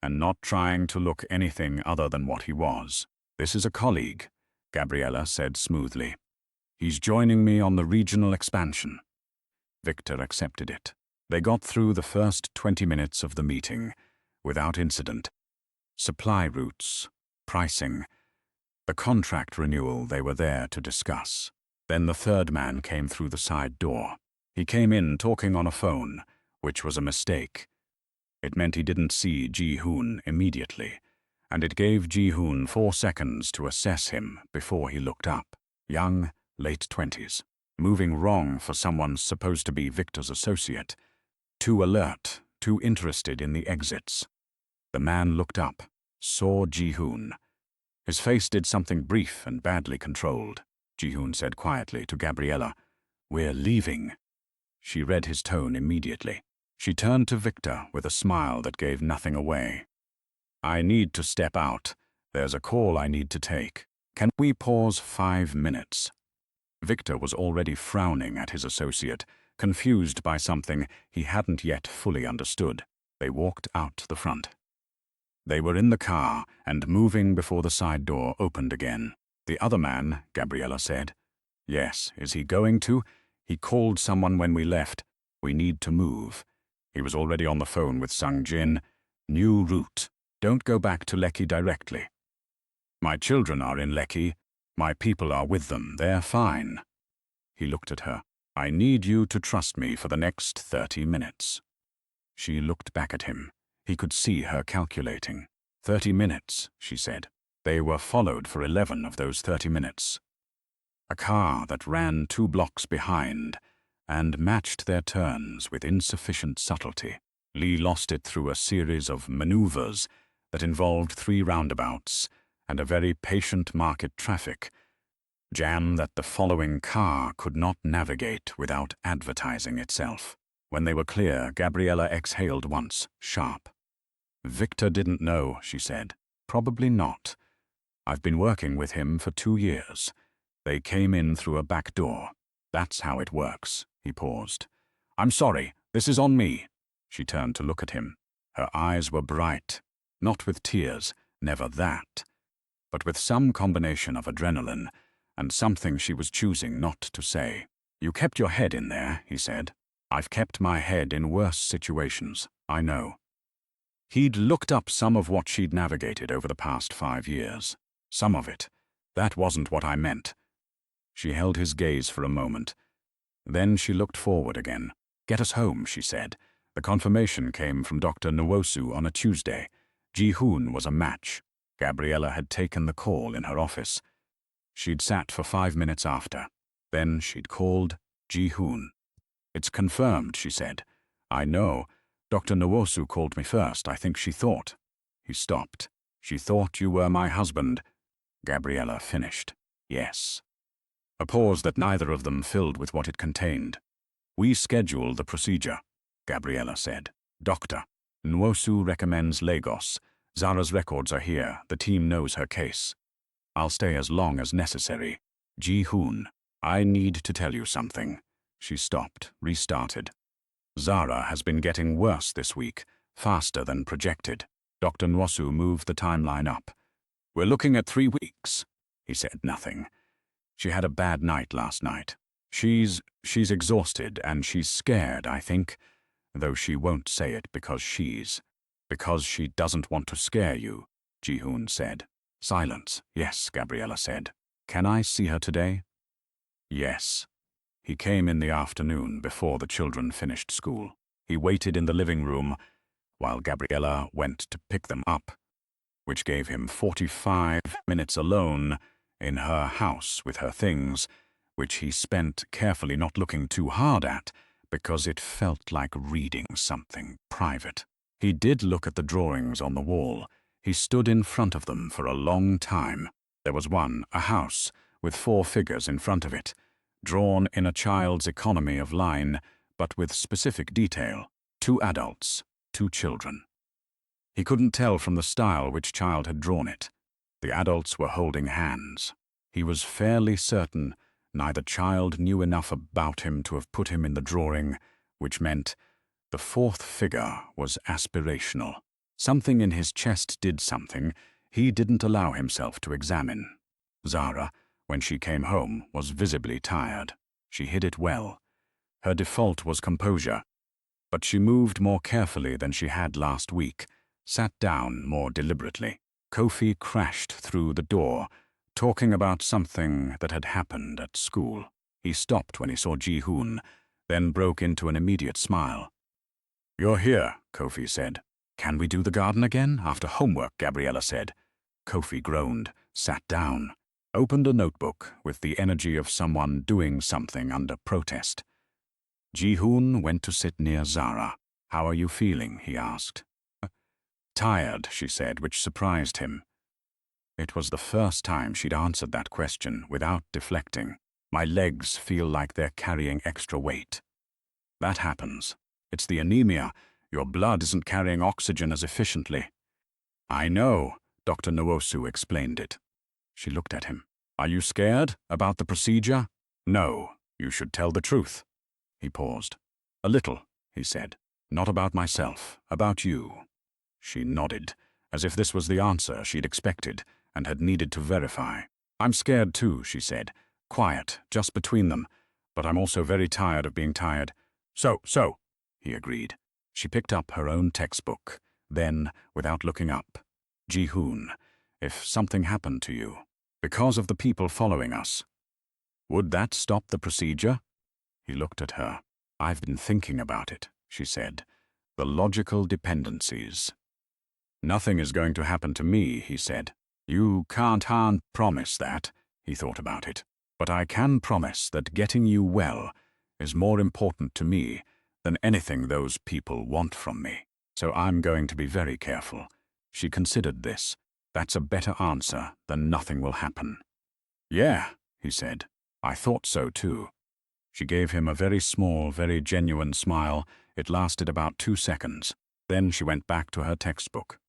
and not trying to look anything other than what he was. "This is a colleague," Gabriella said smoothly. "He's joining me on the regional expansion." Victor accepted it. They got through the first 20 minutes of the meeting without incident. Supply routes, pricing, the contract renewal they were there to discuss. Then the third man came through the side door. He came in talking on a phone, which was a mistake. It meant he didn't see Ji-hoon immediately, and it gave Ji-hoon 4 seconds to assess him before he looked up. Young, late 20s. Moving wrong for someone supposed to be Victor's associate. Too alert, too interested in the exits. The man looked up, saw Ji-hoon. His face did something brief and badly controlled. Ji-hoon said quietly to Gabriella, "We're leaving." She read his tone immediately. She turned to Victor with a smile that gave nothing away. "I need to step out. There's a call I need to take. Can we pause 5 minutes?" Victor was already frowning at his associate, confused by something he hadn't yet fully understood. They walked out the front. They were in the car and moving before the side door opened again. "The other man," Gabriella said. "Yes, is he going to? He called someone when we left. We need to move." He was already on the phone with Sung-jin. "New route. Don't go back to Lekki directly." "My children are in Lekki. My people are with them. They're fine." He looked at her. "I need you to trust me for the next 30 minutes. She looked back at him. He could see her calculating. 30 minutes, she said. They were followed for 11 of those 30 minutes. A car that ran 2 blocks behind and matched their turns with insufficient subtlety. Lee lost it through a series of maneuvers that involved 3 roundabouts and a very patient market traffic jam that the following car could not navigate without advertising itself. When they were clear, Gabriella exhaled once, sharp. "Victor didn't know," she said. "Probably not. I've been working with him for 2 years. They came in through a back door. That's how it works." He paused. "I'm sorry, this is on me." She turned to look at him. Her eyes were bright, not with tears, never that, but with some combination of adrenaline and something she was choosing not to say. "You kept your head in there," he said. "I've kept my head in worse situations, I know." He'd looked up some of what she'd navigated over the past 5 years. Some of it. "That wasn't what I meant." She held his gaze for a moment. Then she looked forward again. "Get us home," she said. The confirmation came from Dr. Nwosu on a Tuesday. Ji-hoon was a match. Gabriella had taken the call in her office. She'd sat for 5 minutes after. Then she'd called Ji-hoon. "It's confirmed," she said. "I know. Dr. Nwosu called me first. I think she thought." He stopped. "She thought you were my husband." Gabriella finished. "Yes." A pause that neither of them filled with what it contained. "We schedule the procedure," Gabriella said. "Doctor, Nwosu recommends Lagos. Zara's records are here. The team knows her case. I'll stay as long as necessary. Ji-hoon, I need to tell you something." She stopped, restarted. "Zara has been getting worse this week, faster than projected." Dr. Nwosu moved the timeline up. "We're looking at 3 weeks." He said nothing. "She had a bad night last night. She's exhausted and she's scared, I think, though she won't say it because she doesn't want to scare you," Ji-hoon said. Silence. "Yes," Gabriella said. "Can I see her today?" "Yes." He came in the afternoon before the children finished school. He waited in the living room while Gabriella went to pick them up, which gave him 45 minutes alone in her house with her things, which he spent carefully not looking too hard at, because it felt like reading something private. He did look at the drawings on the wall. He stood in front of them for a long time. There was one, a house, with 4 figures in front of it, drawn in a child's economy of line, but with specific detail. 2 adults, 2 children. He couldn't tell from the style which child had drawn it. The adults were holding hands. He was fairly certain neither child knew enough about him to have put him in the drawing, which meant the 4th figure was aspirational. Something in his chest did something he didn't allow himself to examine. Zara, when she came home, was visibly tired. She hid it well. Her default was composure, but she moved more carefully than she had last week, sat down more deliberately. Kofi crashed through the door, talking about something that had happened at school. He stopped when he saw Ji-hoon, then broke into an immediate smile. "You're here," Kofi said. "Can we do the garden again? After homework," Gabriella said. Kofi groaned, sat down, opened a notebook with the energy of someone doing something under protest. Ji-hoon went to sit near Zara. "How are you feeling?" he asked. "Tired," she said, which surprised him. It was the first time she'd answered that question without deflecting. "My legs feel like they're carrying extra weight." "That happens. It's the anemia. Your blood isn't carrying oxygen as efficiently." "I know," Dr. Noosu explained it. She looked at him. "Are you scared about the procedure?" "No, you should tell the truth." He paused. "A little," he said. "Not about myself, about you." She nodded, as if this was the answer she'd expected and had needed to verify. "I'm scared too," she said, quiet, just between them, "but I'm also very tired of being tired." So, he agreed. She picked up her own textbook, then, without looking up, "Ji-hoon, if something happened to you, because of the people following us, would that stop the procedure?" He looked at her. "I've been thinking about it," she said. "The logical dependencies." "Nothing is going to happen to me," he said. "You can't promise that," he thought about it. "But I can promise that getting you well is more important to me than anything those people want from me. So I'm going to be very careful." She considered this. "That's a better answer than nothing will happen." "Yeah," he said. "I thought so too." She gave him a very small, very genuine smile. It lasted about 2 seconds. Then she went back to her textbook.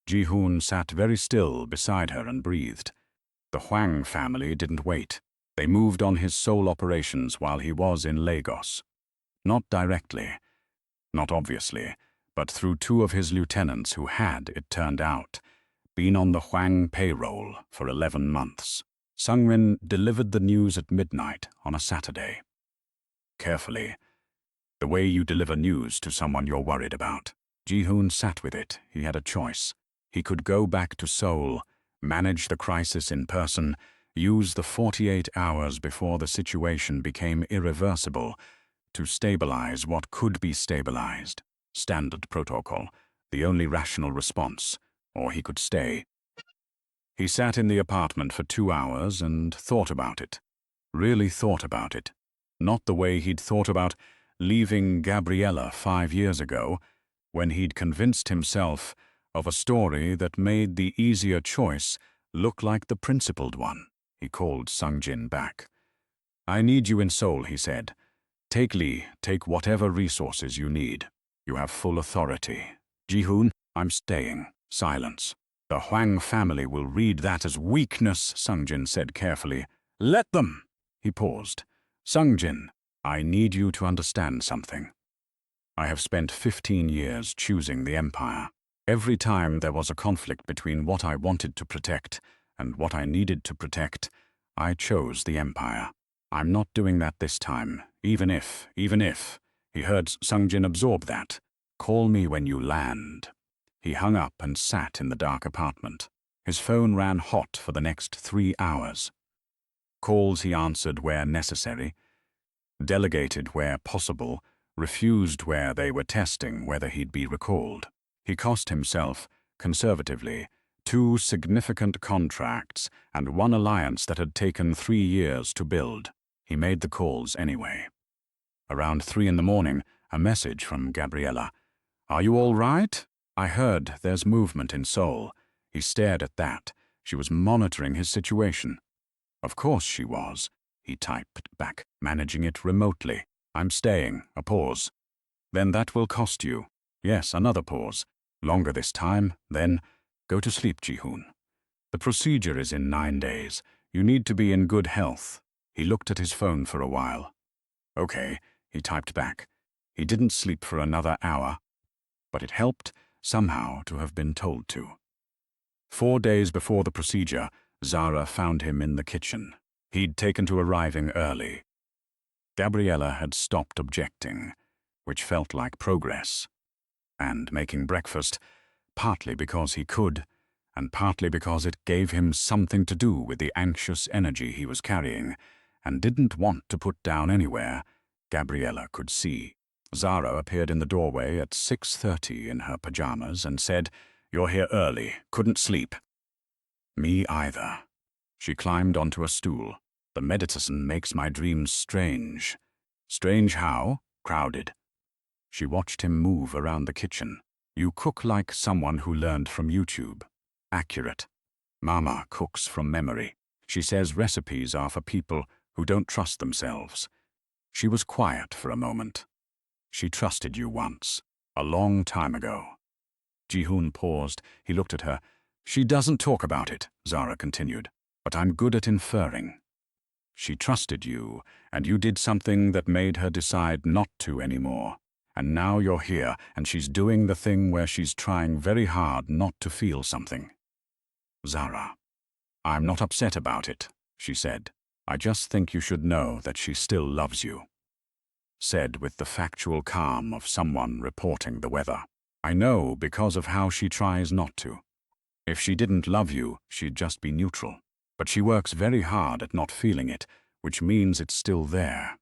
Ji-hoon sat very still beside her and breathed. The Hwang family didn't wait. They moved on his sole operations while he was in Lagos. Not directly, not obviously, but through 2 of his lieutenants who had, it turned out, been on the Hwang payroll for 11 months. Sungmin delivered the news at midnight on a Saturday. Carefully, the way you deliver news to someone you're worried about. Ji-hoon sat with it. He had a choice. He could go back to Seoul, manage the crisis in person, use the 48 hours before the situation became irreversible to stabilize what could be stabilized. Standard protocol, the only rational response. Or he could stay. He sat in the apartment for 2 hours and thought about it. Really thought about it. Not the way he'd thought about leaving Gabriella 5 years ago, when he'd convinced himself of a story that made the easier choice look like the principled one. He called Sungjin back. "I need you in Seoul," he said. "Take Lee, take whatever resources you need. You have full authority." "Ji-hoon, I'm staying." Silence. "The Hwang family will read that as weakness," Sungjin said carefully. "Let them." He paused. "Sungjin, I need you to understand something. I have spent 15 years choosing the Empire. Every time there was a conflict between what I wanted to protect and what I needed to protect, I chose the Empire. I'm not doing that this time, even if, he heard Sungjin absorb that. "Call me when you land." He hung up and sat in the dark apartment. His phone ran hot for the next 3 hours. Calls he answered where necessary, delegated where possible, refused where they were testing whether he'd be recalled. He cost himself, conservatively, 2 significant contracts, and 1 alliance that had taken 3 years to build. He made the calls anyway. Around 3 in the morning, a message from Gabriella. "Are you all right? I heard there's movement in Seoul." He stared at that. She was monitoring his situation. Of course she was. He typed back, managing it remotely. "I'm staying." A pause. "Then that will cost you." Yes, another pause. "Longer this time, then go to sleep, Ji-hoon. The procedure is in 9 days. You need to be in good health." He looked at his phone for a while. "Okay," he typed back. He didn't sleep for another hour, but it helped, somehow, to have been told to. 4 days before the procedure, Zara found him in the kitchen. He'd taken to arriving early. Gabriella had stopped objecting, which felt like progress, and making breakfast, partly because he could, and partly because it gave him something to do with the anxious energy he was carrying, and didn't want to put down anywhere, Gabriella could see. Zara appeared in the doorway at 6:30 in her pajamas and said, "You're here early. Couldn't sleep." "Me either." She climbed onto a stool. "The medicine makes my dreams strange." "Strange how?" "Crowded." She watched him move around the kitchen. "You cook like someone who learned from YouTube." "Accurate." "Mama cooks from memory. She says recipes are for people who don't trust themselves." She was quiet for a moment. "She trusted you once. A long time ago." Ji-hoon paused. He looked at her. "She doesn't talk about it," Zara continued, "but I'm good at inferring. She trusted you, and you did something that made her decide not to anymore. And now you're here, and she's doing the thing where she's trying very hard not to feel something." "Zara, I'm not upset about it," she said. "I just think you should know that she still loves you." Said with the factual calm of someone reporting the weather. "I know because of how she tries not to. If she didn't love you, she'd just be neutral. But she works very hard at not feeling it, which means it's still there."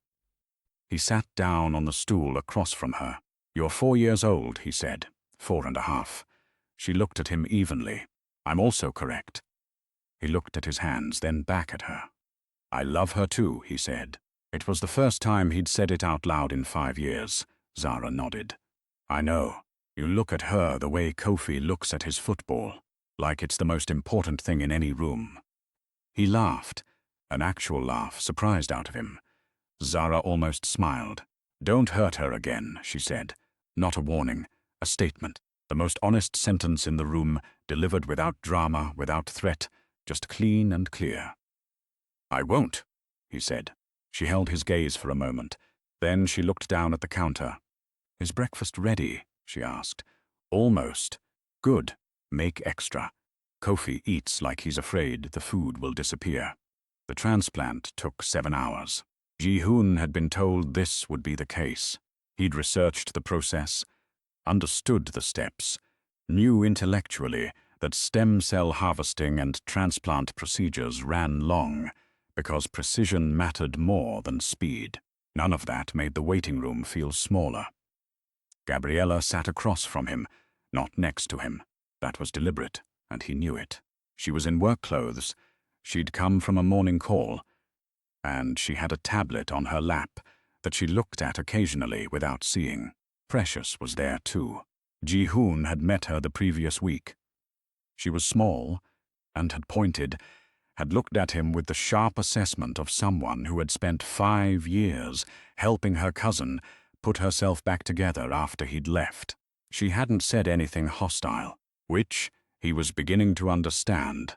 He sat down on the stool across from her. "You're 4 years old," he said. 4.5. She looked at him evenly. "I'm also correct." He looked at his hands, then back at her. "I love her too," he said. It was the first time he'd said it out loud in 5 years. Zara nodded. "I know. You look at her the way Kofi looks at his football, like it's the most important thing in any room." He laughed, an actual laugh surprised out of him. Zara almost smiled. "Don't hurt her again," she said. Not a warning, a statement. The most honest sentence in the room, delivered without drama, without threat, just clean and clear. "I won't," he said. She held his gaze for a moment. Then she looked down at the counter. "Is breakfast ready?" she asked. "Almost." "Good. Make extra. Kofi eats like he's afraid the food will disappear." The transplant took 7 hours. Ji-hoon had been told this would be the case. He'd researched the process, understood the steps, knew intellectually that stem cell harvesting and transplant procedures ran long because precision mattered more than speed. None of that made the waiting room feel smaller. Gabriella sat across from him, not next to him. That was deliberate, and he knew it. She was in work clothes. She'd come from a morning call, and she had a tablet on her lap that she looked at occasionally without seeing. Precious was there too. Ji-hoon had met her the previous week. She was small, and had looked at him with the sharp assessment of someone who had spent 5 years helping her cousin put herself back together after he'd left. She hadn't said anything hostile, which, he was beginning to understand,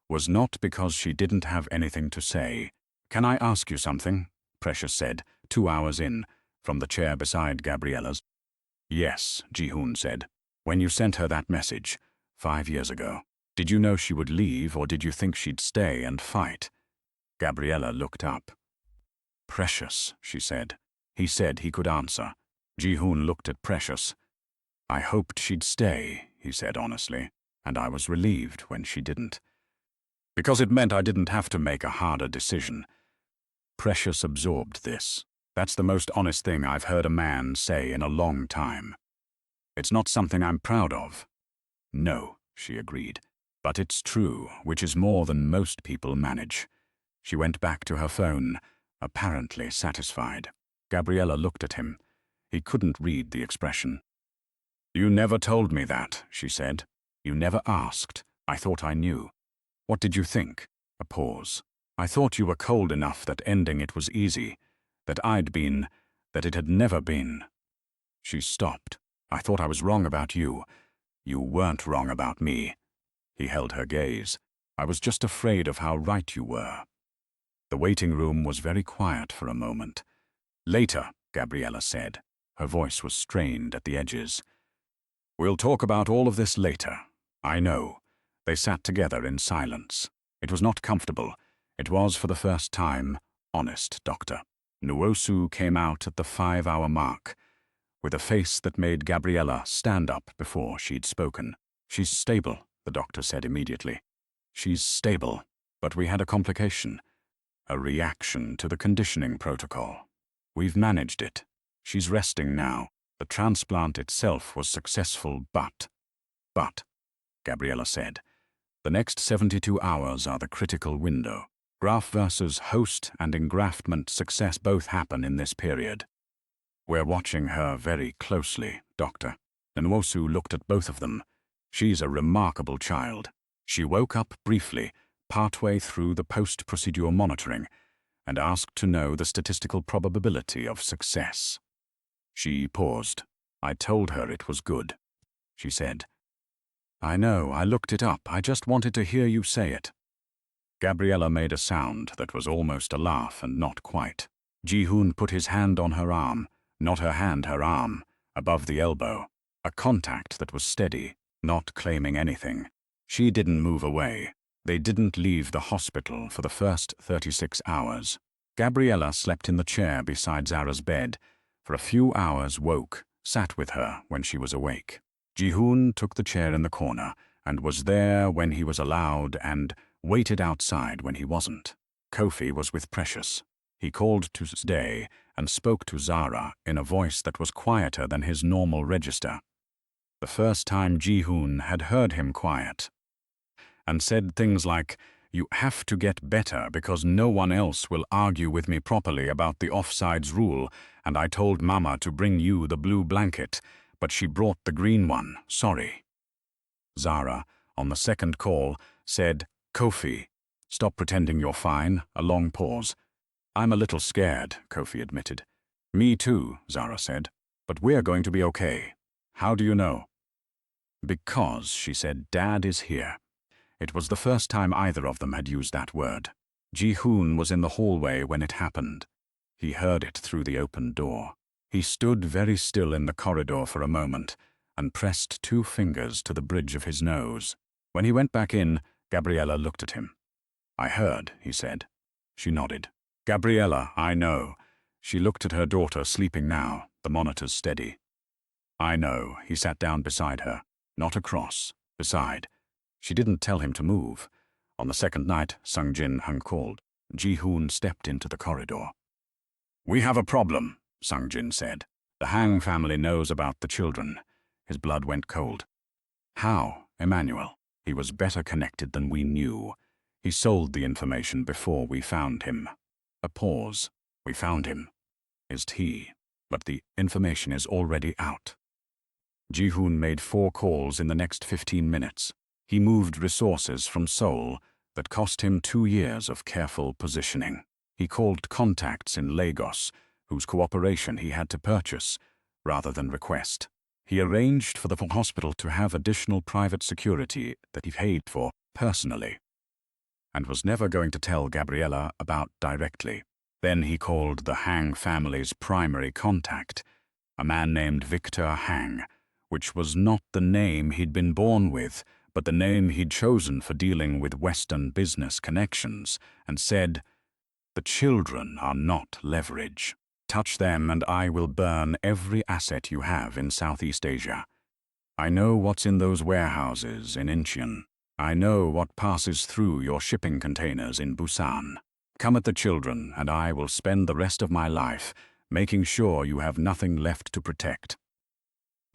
was not because she didn't have anything to say. "Can I ask you something?" Precious said, 2 hours in, from the chair beside Gabriella's. "Yes," Ji-hoon said. "When you sent her that message, 5 years ago, did you know she would leave, or did you think she'd stay and fight?" Gabriella looked up. "Precious," she said. He said he could answer. Ji-hoon looked at Precious. "I hoped she'd stay," he said honestly, "and I was relieved when she didn't. Because it meant I didn't have to make a harder decision." Precious absorbed this. That's the most honest thing I've heard a man say in a long time. "It's not something I'm proud of." "No," she agreed. But it's true, which is more than most people manage. She went back to her phone, apparently satisfied. Gabriella looked at him. He couldn't read the expression. "You never told me that," she said. "You never asked. I thought I knew. What did you think?" A pause. "I thought you were cold enough that ending it was easy, that it had never been." She stopped. "I thought I was wrong about you. You weren't wrong about me." He held her gaze. "I was just afraid of how right you were." The waiting room was very quiet for a moment. "Later," Gabriella said. Her voice was strained at the edges. "We'll talk about all of this later. I know." They sat together in silence. It was not comfortable. It was, for the first time, honest, Doctor. Nwosu came out at the 5-hour mark, with a face that made Gabriella stand up before she'd spoken. "She's stable," the doctor said immediately. "She's stable, but we had a complication. A reaction to the conditioning protocol. We've managed it. She's resting now. The transplant itself was successful, but, Gabriella said, the next 72 hours are the critical window. Graft versus host and engraftment success both happen in this period. We're watching her very closely, Doctor." Nwosu looked at both of them. "She's a remarkable child." She woke up briefly, partway through the post-procedure monitoring, and asked to know the statistical probability of success. She paused. "I told her it was good," she said. "I know, I looked it up. I just wanted to hear you say it." Gabriella made a sound that was almost a laugh and not quite. Ji-hoon put his hand on her arm, not her hand, her arm, above the elbow. A contact that was steady, not claiming anything. She didn't move away. They didn't leave the hospital for the first 36 hours. Gabriella slept in the chair beside Zara's bed. For a few hours woke, sat with her when she was awake. Ji-hoon took the chair in the corner, and was there when he was allowed and waited outside when he wasn't. Kofi was with Precious. He called to stay and spoke to Zara in a voice that was quieter than his normal register. The first time Ji-hoon had heard him quiet. And said things like, "You have to get better because no one else will argue with me properly about the offsides rule, and I told Mama to bring you the blue blanket, but she brought the green one, sorry." Zara, on the second call, said, "Kofi, stop pretending you're fine," a long pause. "I'm a little scared," Kofi admitted. "Me too," Zara said, "but we're going to be okay." "How do you know?" "Because," she said, "Dad is here." It was the first time either of them had used that word. Ji-hoon was in the hallway when it happened. He heard it through the open door. He stood very still in the corridor for a moment and pressed 2 fingers to the bridge of his nose. When he went back in, Gabriella looked at him. "I heard," he said. She nodded. "Gabriella, I know." She looked at her daughter, sleeping now, the monitors steady. "I know." He sat down beside her, not across, beside. She didn't tell him to move. On the second night, Sung-jin Hung called. Ji-hoon stepped into the corridor. "We have a problem," Sung-jin said. "The Hang family knows about the children." His blood went cold. "How, Emmanuel? He was better connected than we knew. He sold the information before we found him." A pause. "We found him. Is he? But the information is already out." Ji-hoon made 4 calls in the next 15 minutes. He moved resources from Seoul that cost him 2 years of careful positioning. He called contacts in Lagos, whose cooperation he had to purchase, rather than request. He arranged for the hospital to have additional private security that he paid for personally, and was never going to tell Gabriella about directly. Then he called the Hang family's primary contact, a man named Victor Hang, which was not the name he'd been born with, but the name he'd chosen for dealing with Western business connections, and said, "The children are not leverage. Touch them and I will burn every asset you have in Southeast Asia. I know what's in those warehouses in Incheon. I know what passes through your shipping containers in Busan. Come at the children and I will spend the rest of my life making sure you have nothing left to protect."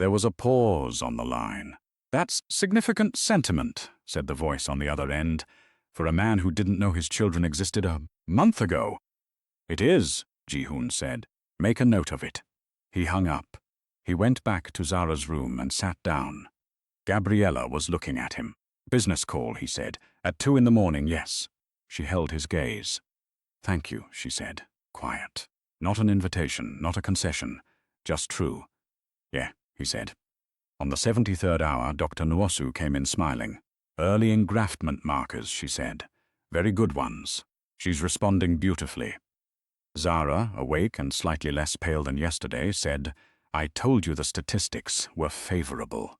There was a pause on the line. "That's significant sentiment," said the voice on the other end, for a man who didn't know his children existed a month ago. It is, Ji-hoon said. Make a note of it. He hung up. He went back to Zara's room and sat down. Gabriella was looking at him. Business call, he said. At 2 in the morning, yes. She held his gaze. Thank you, she said. Quiet. Not an invitation, not a concession. Just true. Yeah, he said. On the 73rd hour, Dr. Nwosu came in smiling. Early engraftment markers, she said. Very good ones. She's responding beautifully. Zara, awake and slightly less pale than yesterday, said, I told you the statistics were favorable.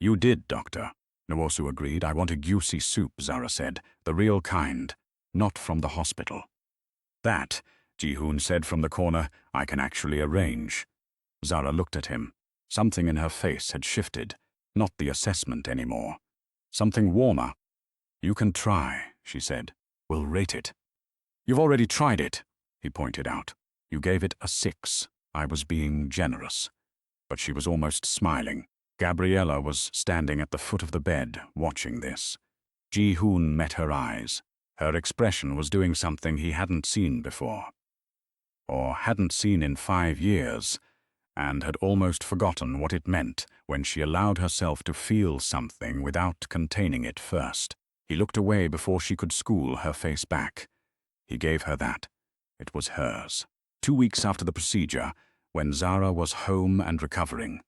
You did, Doctor. Nwosu agreed. I want a goosey soup, Zara said. The real kind. Not from the hospital. That, Ji-hoon said from the corner, I can actually arrange. Zara looked at him. Something in her face had shifted. Not the assessment anymore. Something warmer. You can try, she said. We'll rate it. You've already tried it, he pointed out. You gave it a 6. I was being generous. But she was almost smiling. Gabriella was standing at the foot of the bed, watching this. Ji-hoon met her eyes. Her expression was doing something he hadn't seen before. Or hadn't seen in 5 years, and had almost forgotten what it meant when she allowed herself to feel something without containing it first. He looked away before she could school her face back. He gave her that. It was hers. 2 weeks after the procedure, when Zara was home and recovering.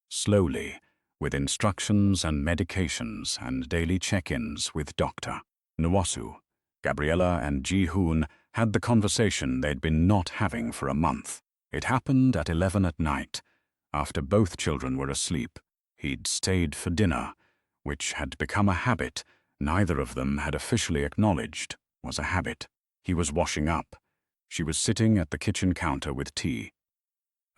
Slowly, with instructions and medications and daily check-ins with Dr. Nwosu, Gabriella and Ji-hoon had the conversation they'd been not having for a month. It happened at 11 at night, after both children were asleep. He'd stayed for dinner, which had become a habit neither of them had officially acknowledged was a habit. He was washing up. She was sitting at the kitchen counter with tea.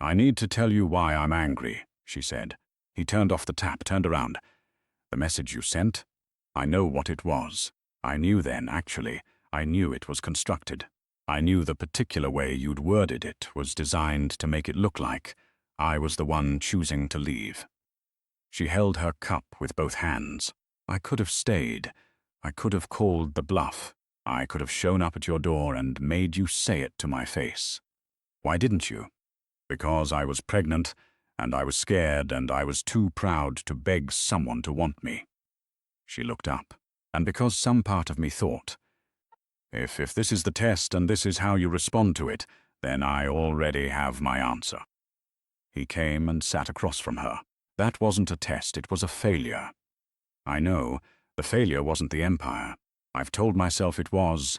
I need to tell you why I'm angry, she said. He turned off the tap, turned around. The message you sent? I know what it was. I knew then, actually. I knew it was constructed. I knew the particular way you'd worded it was designed to make it look like I was the one choosing to leave. She held her cup with both hands. I could have stayed. I could have called the bluff. I could have shown up at your door and made you say it to my face. Why didn't you? Because I was pregnant, and I was scared, and I was too proud to beg someone to want me. She looked up, and because some part of me thought, if this is the test and this is how you respond to it, then I already have my answer. He came and sat across from her. That wasn't a test, it was a failure. I know, the failure wasn't the Empire. I've told myself it was,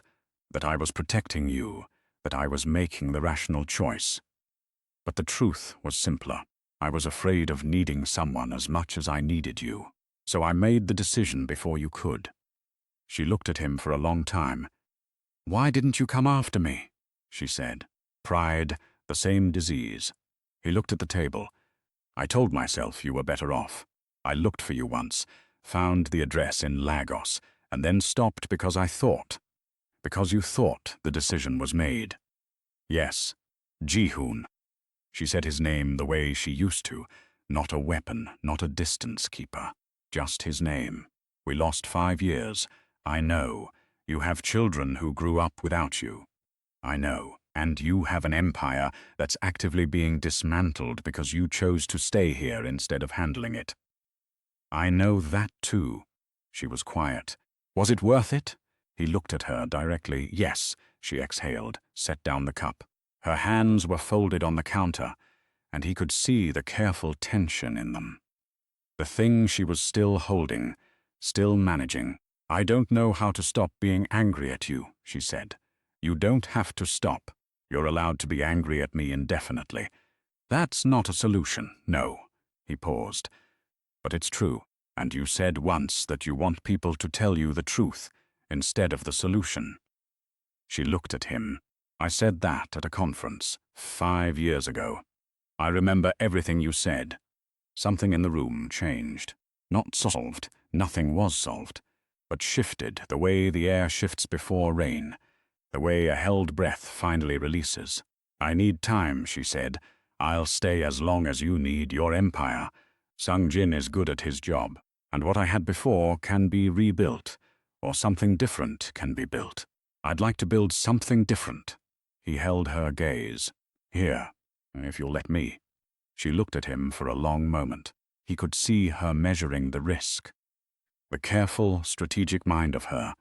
that I was protecting you, that I was making the rational choice. But the truth was simpler. I was afraid of needing someone as much as I needed you. So I made the decision before you could. She looked at him for a long time. Why didn't you come after me? She said. Pride, the same disease. He looked at the table. I told myself you were better off. I looked for you once, found the address in Lagos, and then stopped because I thought. Because you thought the decision was made. Yes, Ji-hoon. She said his name the way she used to, not a weapon, not a distance keeper, just his name. We lost 5 years. I know. You have children who grew up without you. I know. And you have an empire that's actively being dismantled because you chose to stay here instead of handling it. I know that too. She was quiet. Was it worth it? He looked at her directly. Yes, she exhaled, set down the cup. Her hands were folded on the counter, and he could see the careful tension in them. The thing she was still holding, still managing. I don't know how to stop being angry at you, she said. You don't have to stop. You're allowed to be angry at me indefinitely. That's not a solution, no. He paused. But it's true, and you said once that you want people to tell you the truth instead of the solution. She looked at him. I said that at a conference 5 years ago. I remember everything you said. Something in the room changed. Not solved, nothing was solved, but shifted the way the air shifts before rain, the way a held breath finally releases. I need time, she said. I'll stay as long as you need your empire. Sung Jin is good at his job. And what I had before can be rebuilt, or something different can be built. I'd like to build something different. He held her gaze. Here, if you'll let me. She looked at him for a long moment. He could see her measuring the risk. The careful, strategic mind of her.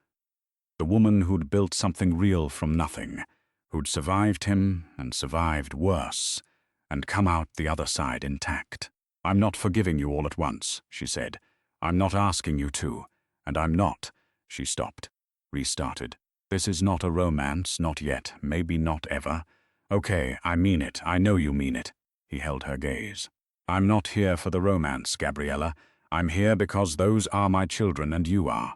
The woman who'd built something real from nothing, who'd survived him and survived worse, and come out the other side intact. I'm not forgiving you all at once, she said. I'm not asking you to, and I'm not. She stopped, restarted. This is not a romance, not yet, maybe not ever. Okay, I mean it, I know you mean it. He held her gaze. I'm not here for the romance, Gabriella. I'm here because those are my children and you are.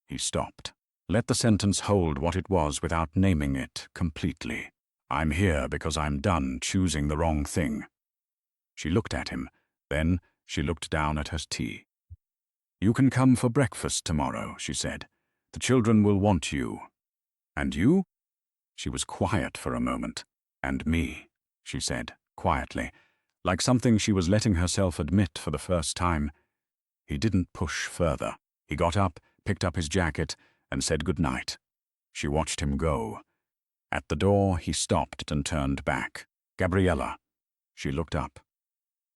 He stopped. Let the sentence hold what it was without naming it completely. I'm here because I'm done choosing the wrong thing. She looked at him. Then she looked down at her tea. You can come for breakfast tomorrow, she said. The children will want you. And you? She was quiet for a moment. And me, she said, quietly, like something she was letting herself admit for the first time. He didn't push further. He got up, picked up his jacket, and said good night. She watched him go. At the door, he stopped and turned back. Gabriella. She looked up.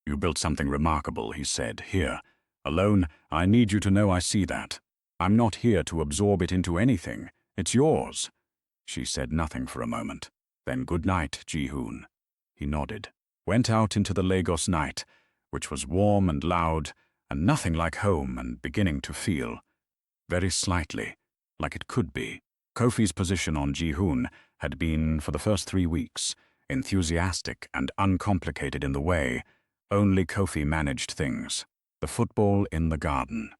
You built something remarkable, he said. Here. Alone, I need you to know I see that. I'm not here to absorb it into anything. It's yours. She said nothing for a moment. Then good night, Ji-hoon. He nodded. Went out into the Lagos night, which was warm and loud, and nothing like home and beginning to feel. Very slightly, like it could be. Kofi's position on Ji-hoon had been, for the first 3 weeks, enthusiastic and uncomplicated in the way. Only Kofi managed things. The football in the garden.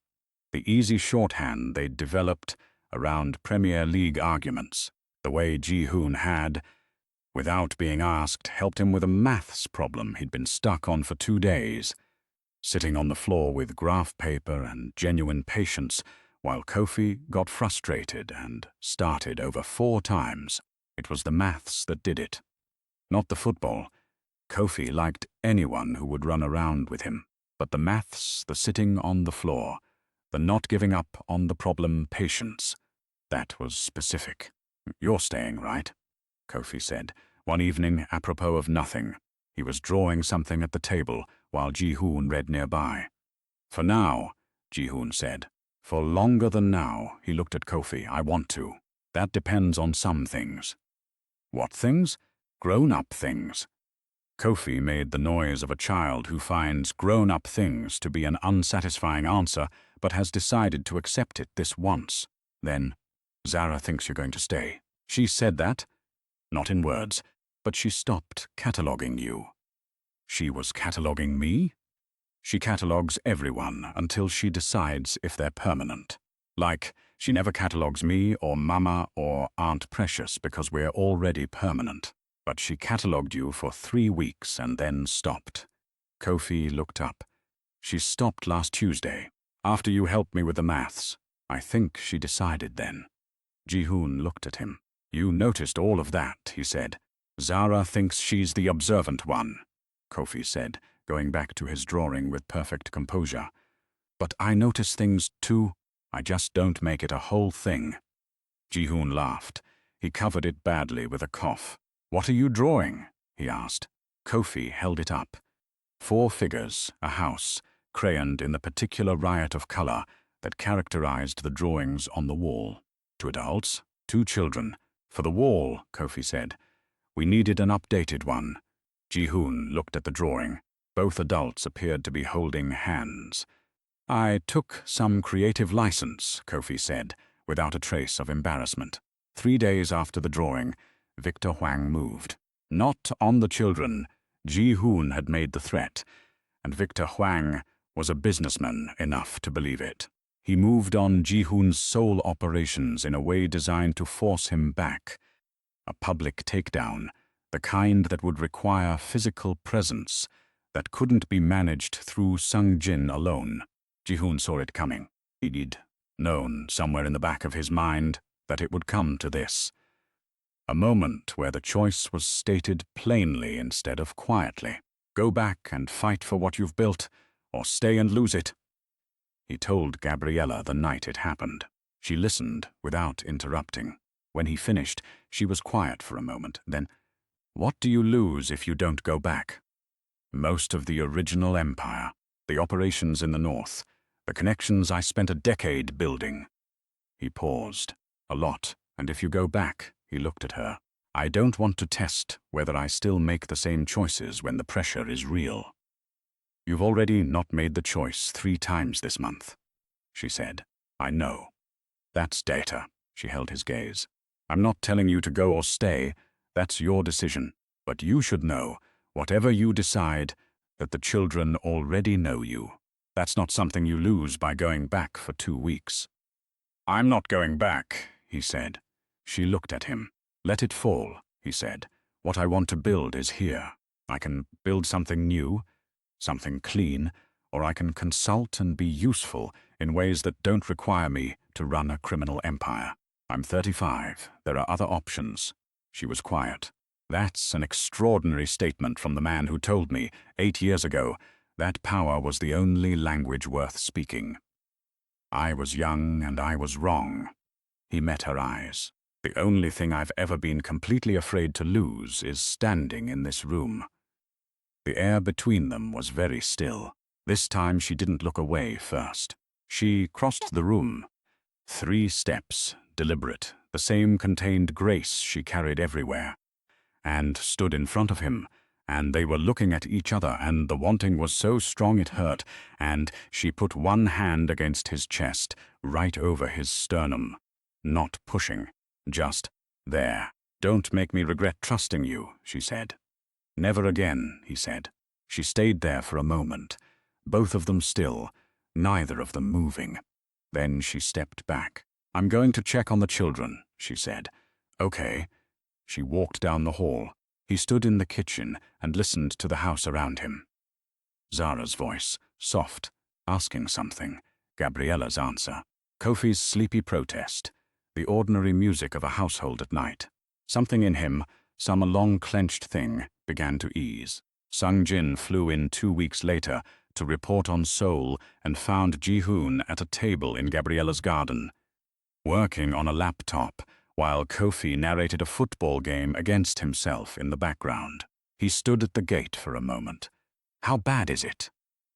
The easy shorthand they'd developed around Premier League arguments. The way Ji-hoon had, without being asked, helped him with a maths problem he'd been stuck on for 2 days. Sitting on the floor with graph paper and genuine patience, while Kofi got frustrated and started over 4 times. It was the maths that did it. Not the football. Kofi liked anyone who would run around with him. But the maths, the sitting on the floor, the not giving up on the problem patience, that was specific. You're staying, right? Kofi said, one evening apropos of nothing. He was drawing something at the table while Ji-hoon read nearby. For now, Ji-hoon said. For longer than now, he looked at Kofi. I want to. That depends on some things. What things? Grown-up things. Kofi made the noise of a child who finds grown-up things to be an unsatisfying answer but has decided to accept it this once. Then, Zara thinks you're going to stay. She said that. Not in words, but she stopped cataloguing you. She was cataloguing me? She catalogues everyone until she decides if they're permanent. Like, she never catalogues me or Mama or Aunt Precious because we're already permanent. But she catalogued you for 3 weeks and then stopped. Kofi looked up. She stopped last Tuesday, after you helped me with the maths. I think she decided then. Ji-hoon looked at him. You noticed all of that, he said. Zara thinks she's the observant one, Kofi said, going back to his drawing with perfect composure. But I notice things too. I just don't make it a whole thing. Ji-hoon laughed. He covered it badly with a cough. What are you drawing? He asked. Kofi held it up. 4 figures, a house, crayoned in the particular riot of color that characterized the drawings on the wall. 2 adults, 2 children. For the wall, Kofi said. We needed an updated one. Ji-hoon looked at the drawing. Both adults appeared to be holding hands. I took some creative license, Kofi said, without a trace of embarrassment. 3 days after the drawing, Victor Hwang moved. Not on the children. Ji-hoon had made the threat, and Victor Hwang was a businessman enough to believe it. He moved on Ji-hoon's sole operations in a way designed to force him back. A public takedown, the kind that would require physical presence, that couldn't be managed through Sung-jin alone. Ji-hoon saw it coming. He'd known somewhere in the back of his mind that it would come to this. A moment where the choice was stated plainly instead of quietly. Go back and fight for what you've built, or stay and lose it. He told Gabriella the night it happened. She listened without interrupting. When he finished, she was quiet for a moment. Then, "What do you lose if you don't go back?" "Most of the original empire, the operations in the north, the connections I spent a decade building." He paused. "A lot, and if you go back," he looked at her, "I don't want to test whether I still make the same choices when the pressure is real." "You've already not made the choice 3 times this month," she said. "I know." "That's data." She held his gaze. "I'm not telling you to go or stay. That's your decision. But you should know, whatever you decide, that the children already know you. That's not something you lose by going back for 2 weeks. "I'm not going back," he said. She looked at him. "Let it fall," he said. "What I want to build is here. I can build something new, something clean, or I can consult and be useful in ways that don't require me to run a criminal empire. I'm 35. There are other options." She was quiet. "That's an extraordinary statement from the man who told me, 8 years ago, that power was the only language worth speaking." "I was young and I was wrong." He met her eyes. "The only thing I've ever been completely afraid to lose is standing in this room." The air between them was very still. This time she didn't look away first. She crossed the room. 3 steps, deliberate, the same contained grace she carried everywhere, and stood in front of him, and they were looking at each other, and the wanting was so strong it hurt, and she put one hand against his chest, right over his sternum. Not pushing, just there. "Don't make me regret trusting you," she said. "Never again," he said. She stayed there for a moment, both of them still, neither of them moving. Then she stepped back. "I'm going to check on the children," she said. "Okay." She walked down the hall. He stood in the kitchen and listened to the house around him. Zara's voice, soft, asking something. Gabriella's answer. Kofi's sleepy protest. The ordinary music of a household at night. Something in him, some long-clenched thing, began to ease. Sung Jin flew in 2 weeks later to report on Seoul and found Ji-hoon at a table in Gabriella's garden, working on a laptop, while Kofi narrated a football game against himself in the background. He stood at the gate for a moment. "How bad is it?"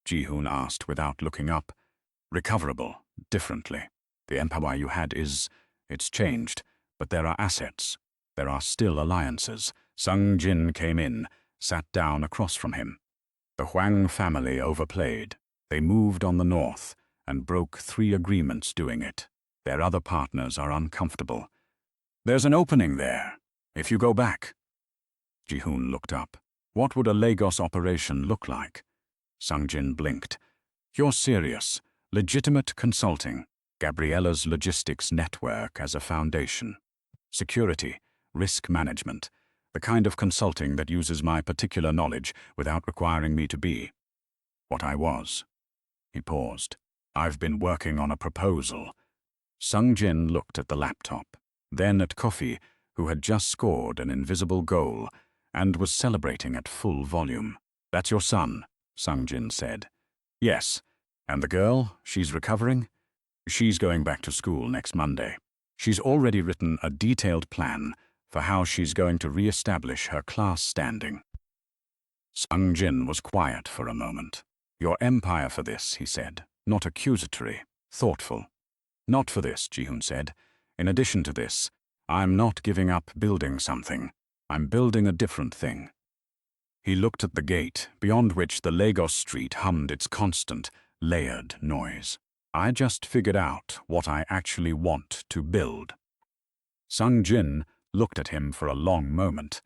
Ji-hoon asked without looking up. "Recoverable, differently. The empire you had it's changed, but there are assets. There are still alliances." Sung Jin came in, sat down across from him. The Hwang family overplayed. They moved on the north and broke 3 agreements doing it. Their other partners are uncomfortable. "There's an opening there, if you go back." Ji-hoon looked up. "What would a Lagos operation look like?" Sung Jin blinked. "You're serious. Legitimate consulting. Gabriella's logistics network as a foundation. Security, risk management. The kind of consulting that uses my particular knowledge without requiring me to be what I was." He paused. "I've been working on a proposal." Sung Jin looked at the laptop, then at Kofi, who had just scored an invisible goal and was celebrating at full volume. "That's your son," Sung Jin said. "Yes. And the girl, she's recovering?" "She's going back to school next Monday. She's already written a detailed plan for how she's going to re-establish her class standing." Sung Jin was quiet for a moment. "Your empire for this," he said, not accusatory, thoughtful. "Not for this," Ji-hoon said. "In addition to this, I'm not giving up building something. I'm building a different thing." He looked at the gate, beyond which the Lagos street hummed its constant, layered noise. "I just figured out what I actually want to build." Sung Jin looked at him for a long moment.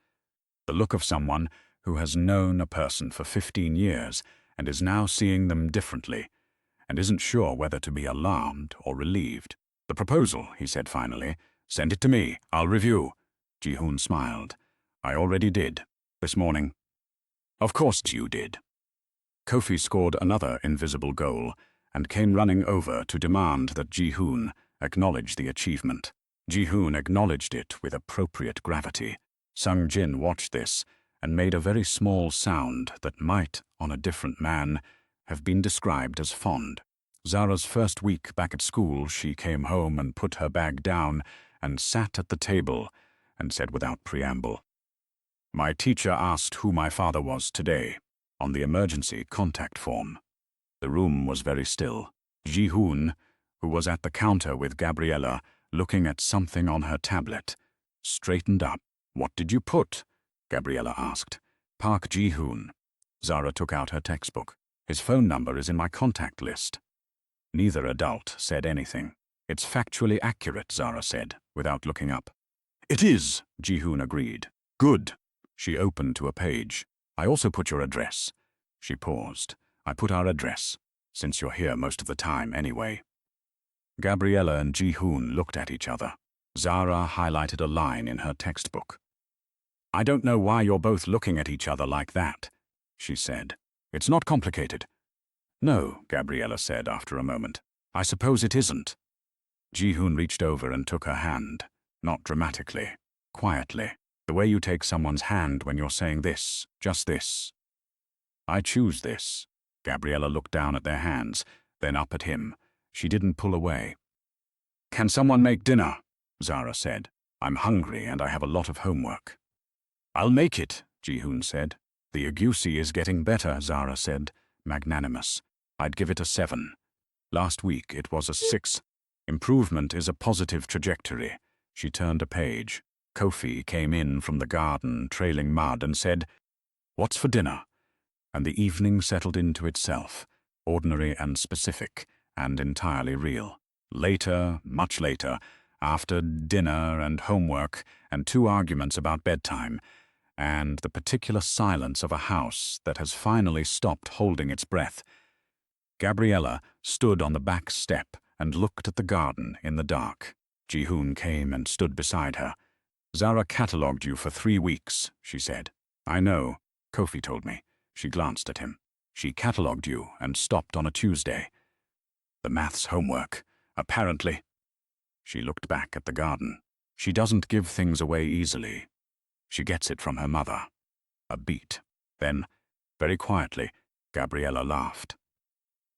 The look of someone who has known a person for 15 years and is now seeing them differently, and isn't sure whether to be alarmed or relieved. "The proposal," he said finally. "Send it to me. I'll review." Ji-hoon smiled. "I already did. This morning." "Of course you did." Kofi scored another invisible goal and came running over to demand that Ji-hoon acknowledge the achievement. Ji-hoon acknowledged it with appropriate gravity. Sung Jin watched this and made a very small sound that might, on a different man, have been described as fond. Zara's first week back at school, she came home and put her bag down and sat at the table and said without preamble, "My teacher asked who my father was today, on the emergency contact form." The room was very still. Ji-hoon, who was at the counter with Gabriella, looking at something on her tablet, straightened up. "What did you put?" Gabriella asked. "Park Ji-hoon." Zara took out her textbook. "His phone number is in my contact list." Neither adult said anything. "It's factually accurate," Zara said, without looking up. "It is," Ji-hoon agreed. "Good." She opened to a page. "I also put your address." She paused. "I put our address, since you're here most of the time anyway." Gabriella and Ji-hoon looked at each other. Zara highlighted a line in her textbook. "I don't know why you're both looking at each other like that," she said. "It's not complicated." "No," Gabriella said after a moment. "I suppose it isn't." Ji-hoon reached over and took her hand, not dramatically, quietly, the way you take someone's hand when you're saying this, just this. "I choose this." Gabriella looked down at their hands, then up at him. She didn't pull away. "Can someone make dinner?" Zara said. "I'm hungry and I have a lot of homework." "I'll make it," Ji-hoon said. "The agusi is getting better," Zara said, magnanimous. "I'd give it a 7. Last week it was a 6. Improvement is a positive trajectory." She turned a page. Kofi came in from the garden, trailing mud, and said, "What's for dinner?" And the evening settled into itself, ordinary and specific, and entirely real. Later, much later, after dinner and homework and 2 arguments about bedtime, and the particular silence of a house that has finally stopped holding its breath, Gabriella stood on the back step and looked at the garden in the dark. Ji-hoon came and stood beside her. "Zara catalogued you for 3 weeks, she said. "I know," Kofi told me. She glanced at him. "She catalogued you and stopped on a Tuesday. The maths homework, apparently." She looked back at the garden. "She doesn't give things away easily. She gets it from her mother." A beat. Then, very quietly, Gabriella laughed.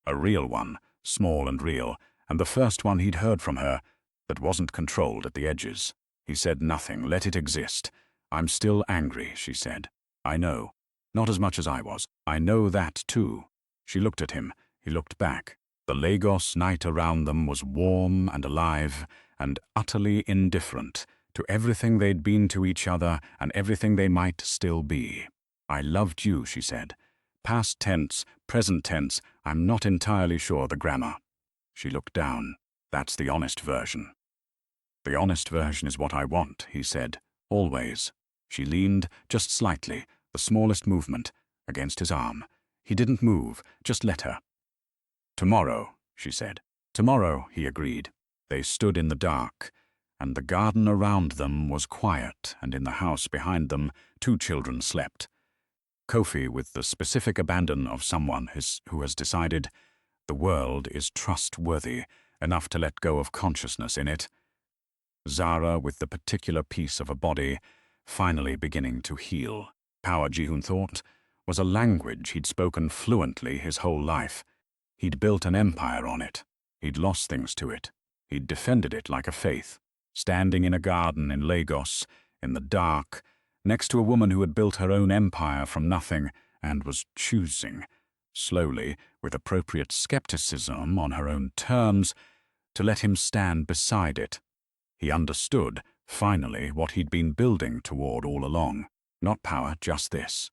A real one, small and real, and the first one he'd heard from her that wasn't controlled at the edges. He said nothing, let it exist. "I'm still angry," she said. "I know. Not as much as I was. I know that too." She looked at him. He looked back. The Lagos night around them was warm and alive and utterly indifferent to everything they'd been to each other and everything they might still be. "I loved you," she said. Past tense, present tense, I'm not entirely sure the grammar. She looked down. "That's the honest version." "The honest version is what I want," he said. "Always." She leaned, just slightly, the smallest movement, against his arm. He didn't move, just let her. "Tomorrow," she said. "Tomorrow," he agreed. They stood in the dark, and the garden around them was quiet, and in the house behind them 2 children slept. Kofi, with the specific abandon of someone who has decided the world is trustworthy enough to let go of consciousness in it. Zara, with the particular piece of a body finally beginning to heal. Power, Ji-hoon thought, was a language he'd spoken fluently his whole life. He'd built an empire on it. He'd lost things to it. He'd defended it like a faith, standing in a garden in Lagos, in the dark, next to a woman who had built her own empire from nothing and was choosing, slowly, with appropriate skepticism on her own terms, to let him stand beside it. He understood, finally, what he'd been building toward all along. Not power, just this.